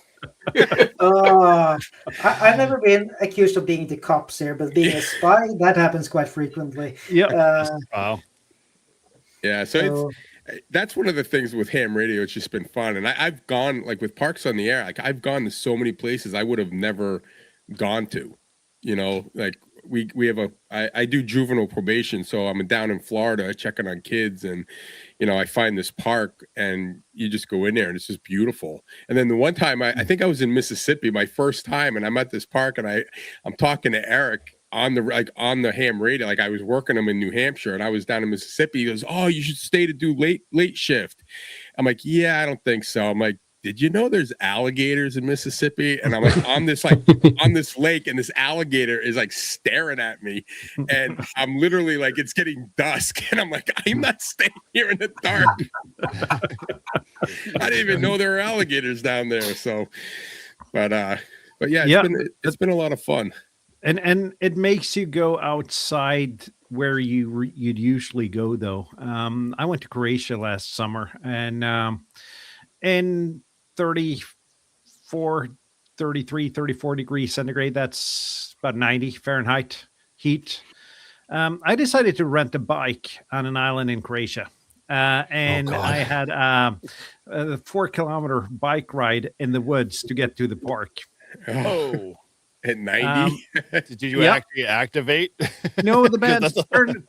Speaker 5: I've never been accused of being the cops here, but being a spy, that happens quite frequently.
Speaker 1: Wow.
Speaker 7: Yeah, so that's one of the things with ham radio. It's just been fun, and I've gone, like, with Parks on the Air, like, I've gone to so many places I would have never gone to. You know, like we have I do juvenile probation, so I'm down in Florida checking on kids, and I find this park, and you just go in there, and it's just beautiful. And then the one time I think I was in Mississippi, my first time, and I'm at this park, and I'm talking to Eric on the ham radio, like I was working him in New Hampshire, and I was down in Mississippi. He goes, "Oh, you should stay to do late shift." I'm like, "Yeah, I don't think so." I'm like, "Did you know there's alligators in Mississippi?" And I'm like, on this lake, and this alligator is like staring at me, and I'm literally like, it's getting dusk, and I'm like, I'm not staying here in the dark. I didn't even know there were alligators down there. So, but yeah, it's been a lot of fun.
Speaker 1: And it makes you go outside where you'd usually go though. I went to Croatia last summer, and in 34, 33, 34 degrees centigrade, that's about 90 Fahrenheit heat. I decided to rent a bike on an island in Croatia. And I had a 4-kilometer bike ride in the woods to get to the park.
Speaker 3: Oh.
Speaker 7: At 90?
Speaker 3: Did you actually activate?
Speaker 1: No, the bands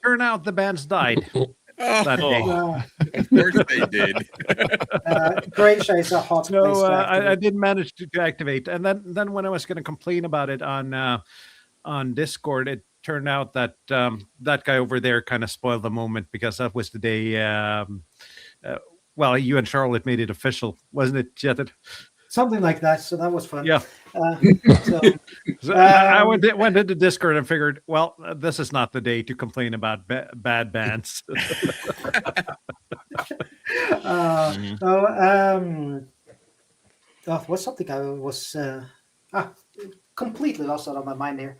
Speaker 1: turn out the bands died. That day.
Speaker 7: Of course they did.
Speaker 5: Croatia is a hot place.
Speaker 1: No, I didn't manage to activate. And then when I was going to complain about it on Discord, it turned out that that guy over there kind of spoiled the moment, because that was the day. Well, you and Charlotte made it official, wasn't it, Jetted?
Speaker 5: Something like that. So that was fun.
Speaker 1: Yeah. So I went into Discord and figured, well, this is not the day to complain about bad bands.
Speaker 5: What's something I was completely lost out of my mind here.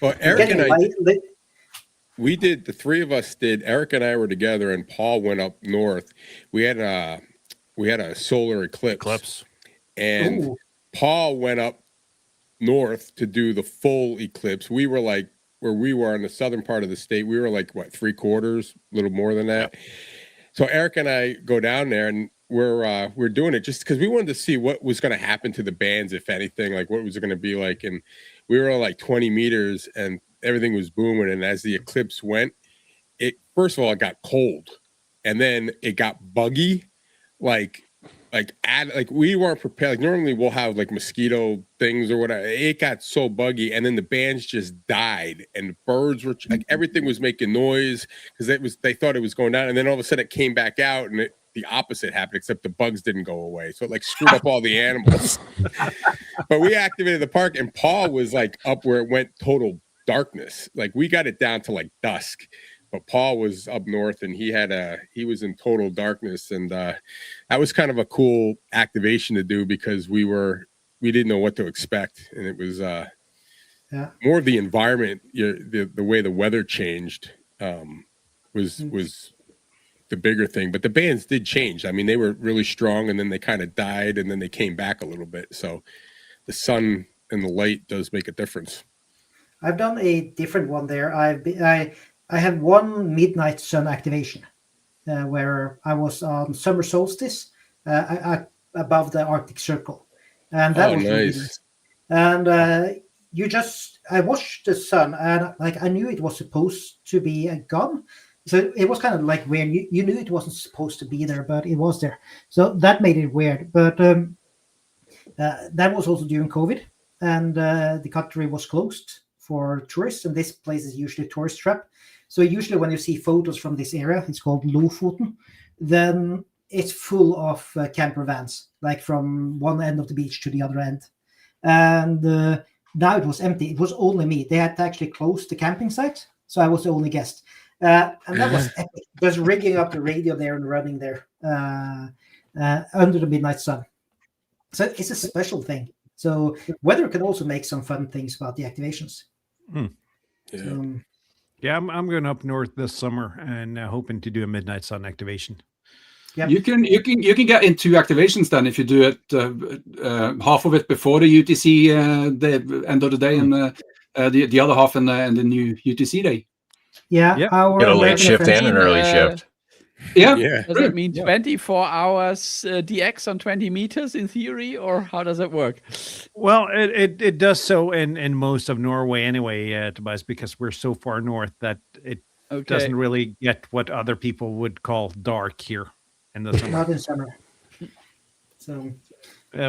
Speaker 7: Well, Eric and I, we did, the three of us did. Eric and I were together, and Paul went up north. We had a solar eclipse. And
Speaker 5: Ooh.
Speaker 7: Paul went up north to do the full eclipse. We were like, where we were in the southern part of the state, we were like, what, 3/4, a little more than that. So Eric and I go down there, and we're doing it just because we wanted to see what was going to happen to the bands, if anything, like what was it going to be like. And we were like 20 meters and everything was booming. And as the eclipse went, it first of all, it got cold, and then it got buggy, like we weren't prepared. Like normally we'll have like mosquito things or whatever. It got so buggy, and then the bands just died, and birds were like everything was making noise because they thought it was going down, and then all of a sudden it came back out, and the opposite happened, except the bugs didn't go away, so it like screwed up all the animals. But we activated the park, and Paul was like up where it went total darkness. Like we got it down to like dusk. But Paul was up north, and he was in total darkness, and that was kind of a cool activation to do because we didn't know what to expect, and it was more of the environment, the way the weather changed was the bigger thing. But the bands did change. I mean, they were really strong, and then they kind of died, and then they came back a little bit. So the sun and the light does make a difference.
Speaker 5: I've done a different one there. I have one midnight sun activation where I was on summer solstice above the Arctic Circle, and that was
Speaker 7: nice.
Speaker 5: And I watched the sun, and like I knew it was supposed to be gone, so it was kind of like weird. You knew it wasn't supposed to be there, but it was there, so that made it weird. But that was also during COVID, and the country was closed for tourists, and this place is usually a tourist trap. So usually when you see photos from this area, it's called Lofoten, then it's full of camper vans, like from one end of the beach to the other end. And now it was empty. It was only me. They had to actually close the camping site, so I was the only guest. And that was epic. Just rigging up the radio there and running there under the midnight sun. So it's a special thing. So weather can also make some fun things about the activations.
Speaker 1: Yeah.
Speaker 5: So,
Speaker 1: yeah, I'm going up north this summer and hoping to do a midnight sun activation.
Speaker 5: Yep.
Speaker 2: You can get into activations then if you do it half of it before the UTC the end of the day, and the other half in the new UTC day.
Speaker 5: Yeah,
Speaker 1: Yep.
Speaker 8: Get a late shift and an early shift.
Speaker 2: Yeah.
Speaker 6: Does that mean 24 hours DX on 20 meters in theory, or how does it work?
Speaker 1: Well, it does so in most of Norway anyway, Tobias, because we're so far north that it doesn't really get what other people would call dark here in the summer.
Speaker 5: Not in summer. So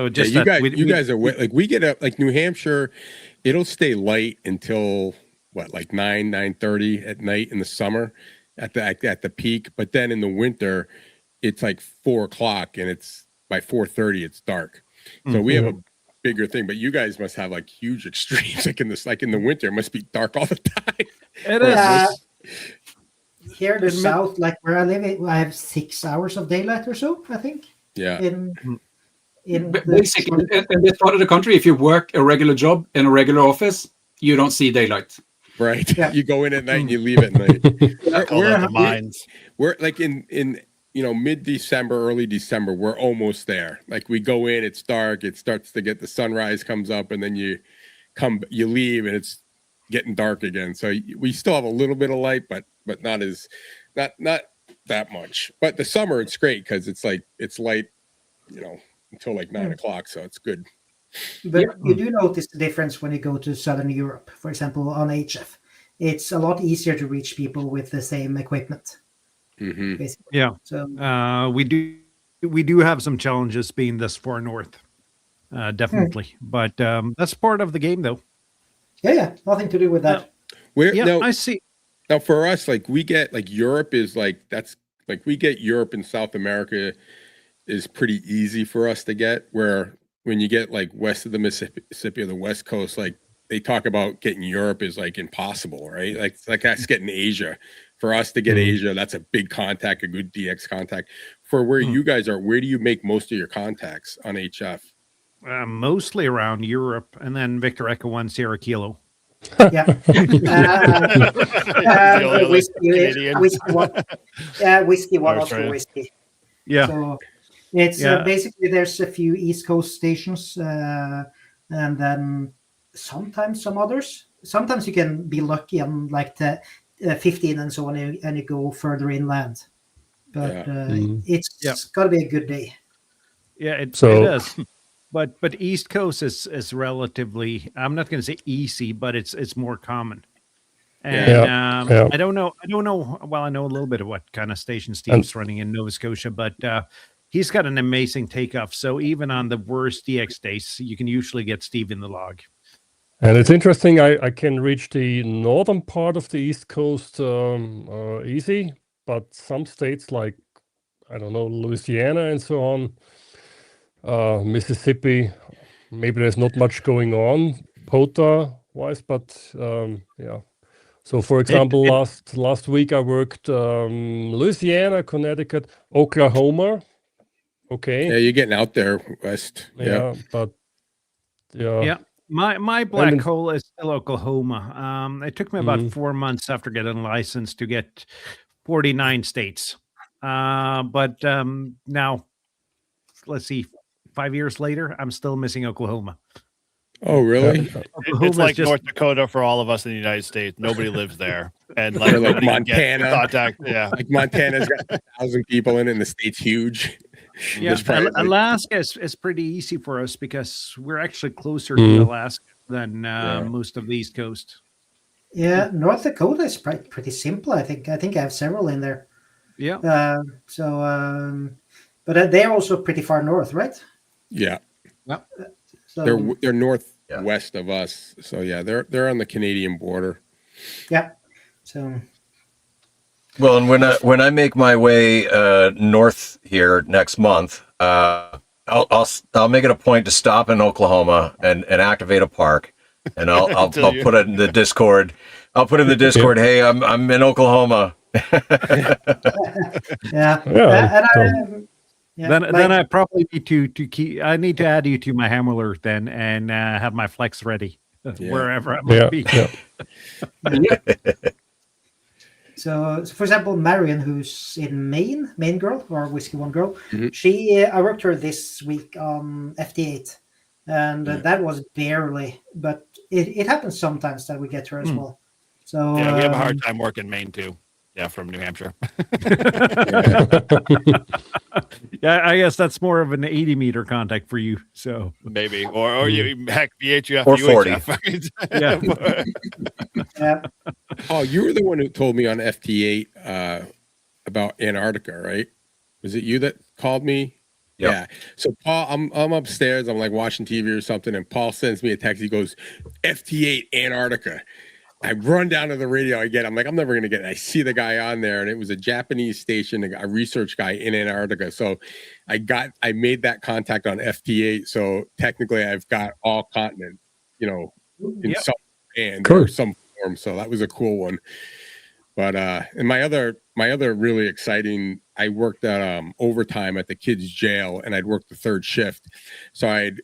Speaker 7: just you guys are like we get up like New Hampshire, it'll stay light until what, like 9:30 at night in the summer at the peak, but then in the winter it's like 4:00 and it's by 4:30 it's dark. So we have a bigger thing, but you guys must have like huge extremes. Like in the winter, it must be dark all the time.
Speaker 1: It is.
Speaker 5: Here in the south, like where I live, I have 6 hours of daylight or so, I think.
Speaker 7: Yeah.
Speaker 2: Basically, in this part of the country, if you work a regular job in a regular office, you don't see daylight.
Speaker 7: Right. Yeah. You go in at night and you leave at night. We're like in mid-December, early December, we're almost there. Like we go in, it's dark, it starts to get the sunrise comes up, and then you leave and it's getting dark again. So we still have a little bit of light, but not that much. But the summer it's great because it's light, until like 9:00, so it's good.
Speaker 5: But you do notice the difference when you go to Southern Europe, for example, on HF. It's a lot easier to reach people with the same equipment. Basically.
Speaker 1: Yeah.
Speaker 5: So
Speaker 1: we do have some challenges being this far north, definitely. But that's part of the game, though.
Speaker 5: Yeah, nothing to do with that.
Speaker 1: I see.
Speaker 7: Now for us, like we get like Europe is like we get Europe and South America is pretty easy for us to get, where when you get like west of the Mississippi or the West Coast, like they talk about getting Europe is like impossible, right? Like us getting Asia. For us to get Asia, that's a big contact, a good DX contact. For where you guys are, where do you make most of your contacts on HF?
Speaker 1: Mostly around Europe, and then Victor Echo 1 Sierra Kilo.
Speaker 5: Yeah. Whiskey one also whiskey.
Speaker 1: Yeah.
Speaker 5: So it's basically there's a few East Coast stations, and then sometimes some others. Sometimes you can be lucky on like the 15 and so on, and you go further inland. but
Speaker 7: Yeah.
Speaker 5: it's got to be a good day.
Speaker 1: Yeah, it
Speaker 4: So-
Speaker 1: does. But East Coast is relatively, I'm not going to say easy, but it's more common. And
Speaker 4: Yeah.
Speaker 1: I don't know. Well, I know a little bit of what kind of station Steve's running in Nova Scotia, but he's got an amazing takeoff. So even on the worst DX days, you can usually get Steve in the log.
Speaker 4: And it's interesting, I can reach the northern part of the East Coast easy, but some states like, I don't know, Louisiana and so on, Mississippi, maybe there's not much going on POTA-wise, but yeah. So for example, last week I worked Louisiana, Connecticut, Oklahoma. Okay.
Speaker 7: Yeah, you're getting out there west.
Speaker 4: Yeah, but
Speaker 1: Yeah. My black hole is still Oklahoma. It took me about 4 months after getting licensed to get 49 states. But now, let's see, 5 years later, I'm still missing Oklahoma.
Speaker 7: Oh, really?
Speaker 3: It's like North Dakota for all of us in the United States. Nobody lives there, and like,
Speaker 7: Or like
Speaker 3: nobody can get
Speaker 7: Montana.
Speaker 3: contact. Yeah,
Speaker 7: Like Montana's got 1,000 people in it, and the state's huge.
Speaker 1: Yeah,
Speaker 7: There's probably, like-
Speaker 1: Alaska is pretty easy for us because we're actually closer to Alaska than most of the East Coast.
Speaker 5: Yeah, North Dakota is pretty simple. I think I have several in there.
Speaker 1: Yeah.
Speaker 5: But they're also pretty far north, right?
Speaker 7: Yeah.
Speaker 5: So
Speaker 7: They're northwest of us. So yeah, they're on the Canadian border.
Speaker 5: yeah. So
Speaker 8: Well, and when I make my way north here next month, I'll make it a point to stop in Oklahoma and activate a park, and I'll put it in the Discord. I'll put in the Discord. Hey, I'm in Oklahoma.
Speaker 5: yeah.
Speaker 1: Then I probably need to keep. I need to add you to my Hamler then and have my flex ready wherever I might be.
Speaker 5: So, for example, Marion, who's in Maine girl or Whiskey One girl, I worked her this week on FT8, and that was barely, but it happens sometimes that we get her as well. So
Speaker 3: yeah, we have a hard time working Maine too. Yeah, from New Hampshire.
Speaker 1: Yeah, I guess that's more of an 80-meter contact for you. So
Speaker 3: maybe, or you heck, VHF
Speaker 8: or 40.
Speaker 5: Yeah.
Speaker 7: Oh, you were the one who told me on FT8 about Antarctica, right? Was it you that called me?
Speaker 8: Yep.
Speaker 7: Yeah. So Paul, I'm upstairs. I'm like watching TV or something, and Paul sends me a text. He goes, "FT8 Antarctica." I run down to the radio again. I'm like, I'm never going to get it. I see the guy on there, and it was a Japanese station, a research guy in Antarctica. So I made that contact on FT8. So technically I've got all continent, in some band or some form. So that was a cool one. But and my other really exciting, I worked at overtime at the kids' jail, and I'd work the third shift. So I'd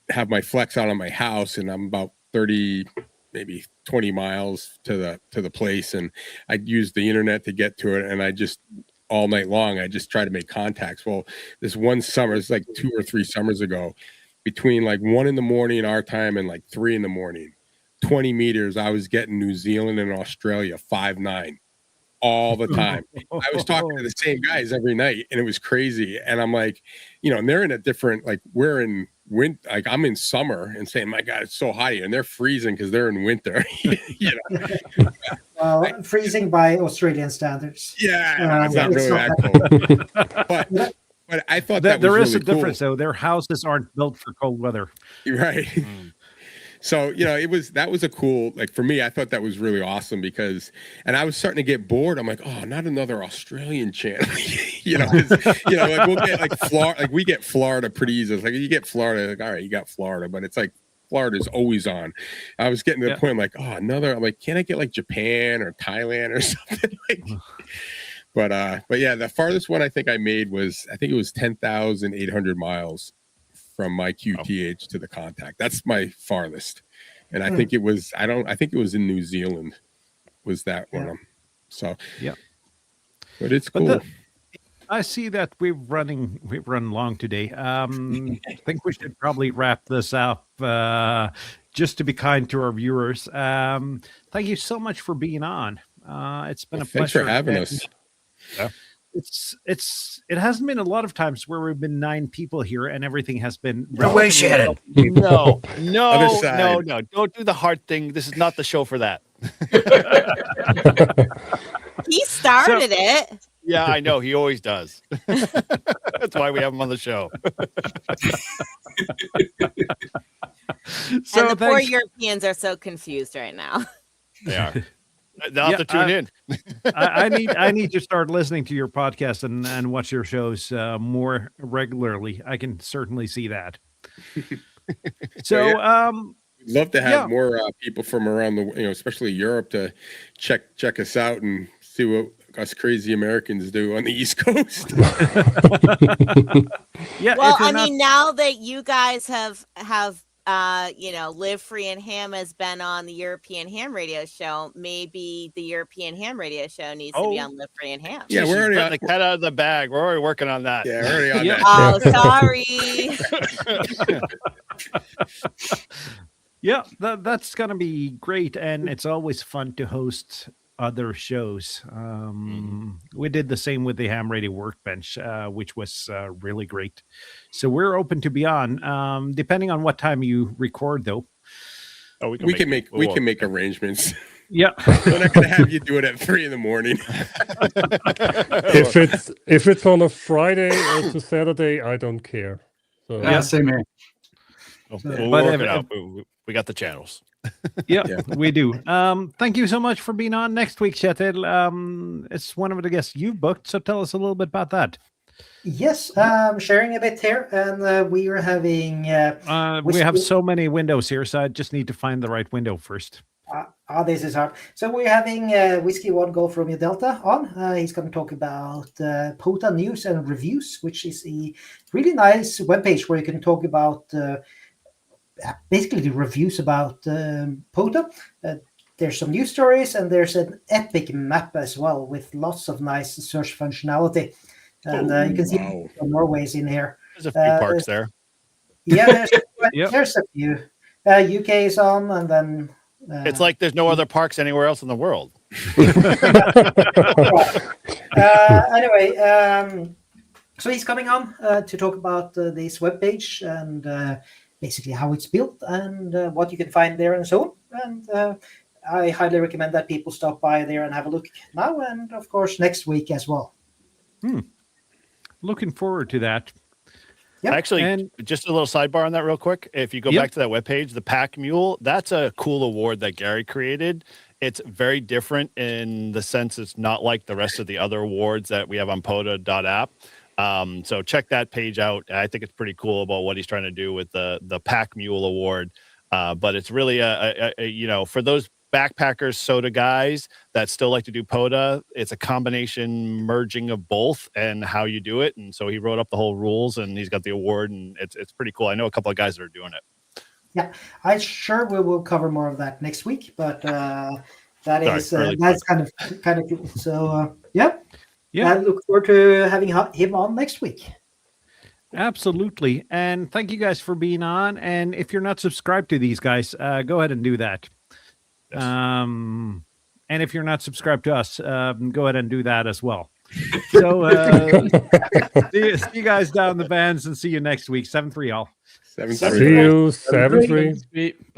Speaker 7: have my flex out on my house, and I'm about 30, maybe 20 miles to the place, and I'd use the internet to get to it, and I just all night long I just try to make contacts. Well, this one summer, it's like 2 or 3 summers ago, between like 1 a.m. our time and like 3 a.m, 20 meters, I was getting New Zealand and Australia 5-9 all the time. I was talking to the same guys every night, and it was crazy. And I'm like, and they're in a different, like, we're in winter, like I'm in summer and saying, my God, it's so hot here, and they're freezing because they're in winter.
Speaker 5: Well, freezing by Australian standards.
Speaker 7: Yeah, it's not really that cold. But I thought that
Speaker 1: there
Speaker 7: was
Speaker 1: is
Speaker 7: really
Speaker 1: a difference, though. Their houses aren't built for cold weather.
Speaker 7: Right. So, that was a cool, like, for me, I thought that was really awesome because, and I was starting to get bored. I'm like, oh, not another Australian channel. Like we'll get like Florida, like we get Florida pretty easy. It's like you get Florida, like, all right, you got Florida, but it's like Florida's always on. I was getting to the point, I'm like, oh, I'm like, can't I get like Japan or Thailand or something? But yeah, the farthest one I think I made was, I think it was 10,800 miles. From my QTH to the contact. That's my farthest. And I think it was, I think it was in New Zealand was that one. So,
Speaker 1: yeah.
Speaker 7: But it's cool.
Speaker 1: I see that we've run long today. I think we should probably wrap this up just to be kind to our viewers. Thank you so much for being on. It's been a pleasure.
Speaker 7: Thanks for having us.
Speaker 1: Yeah. it hasn't been a lot of times where we've been 9 people here and everything has been
Speaker 8: No way, Shannon.
Speaker 3: No,
Speaker 7: Other
Speaker 3: no,
Speaker 7: side.
Speaker 3: no. Don't do the hard thing. This is not the show for that.
Speaker 9: He started it.
Speaker 3: Yeah, I know. He always does. That's why we have him on the show.
Speaker 1: So
Speaker 9: And the poor
Speaker 1: thanks.
Speaker 9: Europeans are so confused right now.
Speaker 3: They are. They'll have to tune in.
Speaker 1: I need to start listening to your podcast and watch your shows more regularly. I can certainly see that. So
Speaker 7: We'd love to have more people from around the, especially Europe, to check us out and see what us crazy Americans do on the East Coast.
Speaker 1: yeah.
Speaker 9: Well, I mean, now that you guys have Live Free and Ham has been on the European Ham Radio Show, maybe the European Ham Radio Show needs to be on Live Free and Ham.
Speaker 7: Yeah, we're already on
Speaker 3: the cat out of the bag. We're already working on that.
Speaker 7: Yeah, we're already on that.
Speaker 9: Oh, sorry.
Speaker 1: Yeah, that's gonna be great, and it's always fun to host other shows. We did the same with the Ham Radio Workbench, which was really great. So we're open to be on, depending on what time you record, though.
Speaker 7: Oh, we can make arrangements.
Speaker 1: Yeah,
Speaker 7: we're not going to have you do it at 3 a.m.
Speaker 4: If it's on a Friday or to Saturday, I don't care. So,
Speaker 2: Yeah, same here.
Speaker 3: We'll work it out. We got the channels.
Speaker 1: Yeah, we do. Thank you so much for being on next week, Kjetil. It's one of the guests you've booked, so tell us a little bit about that.
Speaker 5: Yes, sharing a bit here, and we are having.
Speaker 1: We have so many windows here, so I just need to find the right window first.
Speaker 5: This is hard. So we're having Whiskey One Golf Romeo Delta on. He's going to talk about POTA news and reviews, which is a really nice webpage where you can talk about basically the reviews about POTA. There's some news stories, and there's an epic map as well with lots of nice search functionality. And you can see Norway's in here.
Speaker 3: There's a few parks there.
Speaker 5: Yeah, there's a few. UK is on, and then
Speaker 3: it's like there's no other parks anywhere else in the world.
Speaker 5: Anyway, so he's coming on to talk about this webpage and basically how it's built and what you can find there and so on. And I highly recommend that people stop by there and have a look now and, of course, next week as well.
Speaker 1: Looking forward to that.
Speaker 5: Yep.
Speaker 3: Actually, and just a little sidebar on that real quick. If you go back to that webpage, the Pack Mule, that's a cool award that Gary created. It's very different in the sense it's not like the rest of the other awards that we have on POTA.app. So check that page out. I think it's pretty cool about what he's trying to do with the Pack Mule Award. But it's really for those backpackers, soda guys that still like to do POTA, it's a combination merging of both and how you do it. And so he wrote up the whole rules and he's got the award, and it's pretty cool. I know a couple of guys that are doing it.
Speaker 5: Yeah, I'm sure we will cover more of that next week, but that's kind of cool. So I look forward to having him on next week.
Speaker 1: Absolutely. And thank you guys for being on. And if you're not subscribed to these guys, go ahead and do that. Yes. And if you're not subscribed to us, go ahead and do that as well. So see you guys down the bands and see you next week. 7-3 all.
Speaker 7: 7-3.
Speaker 4: See you. 7-3.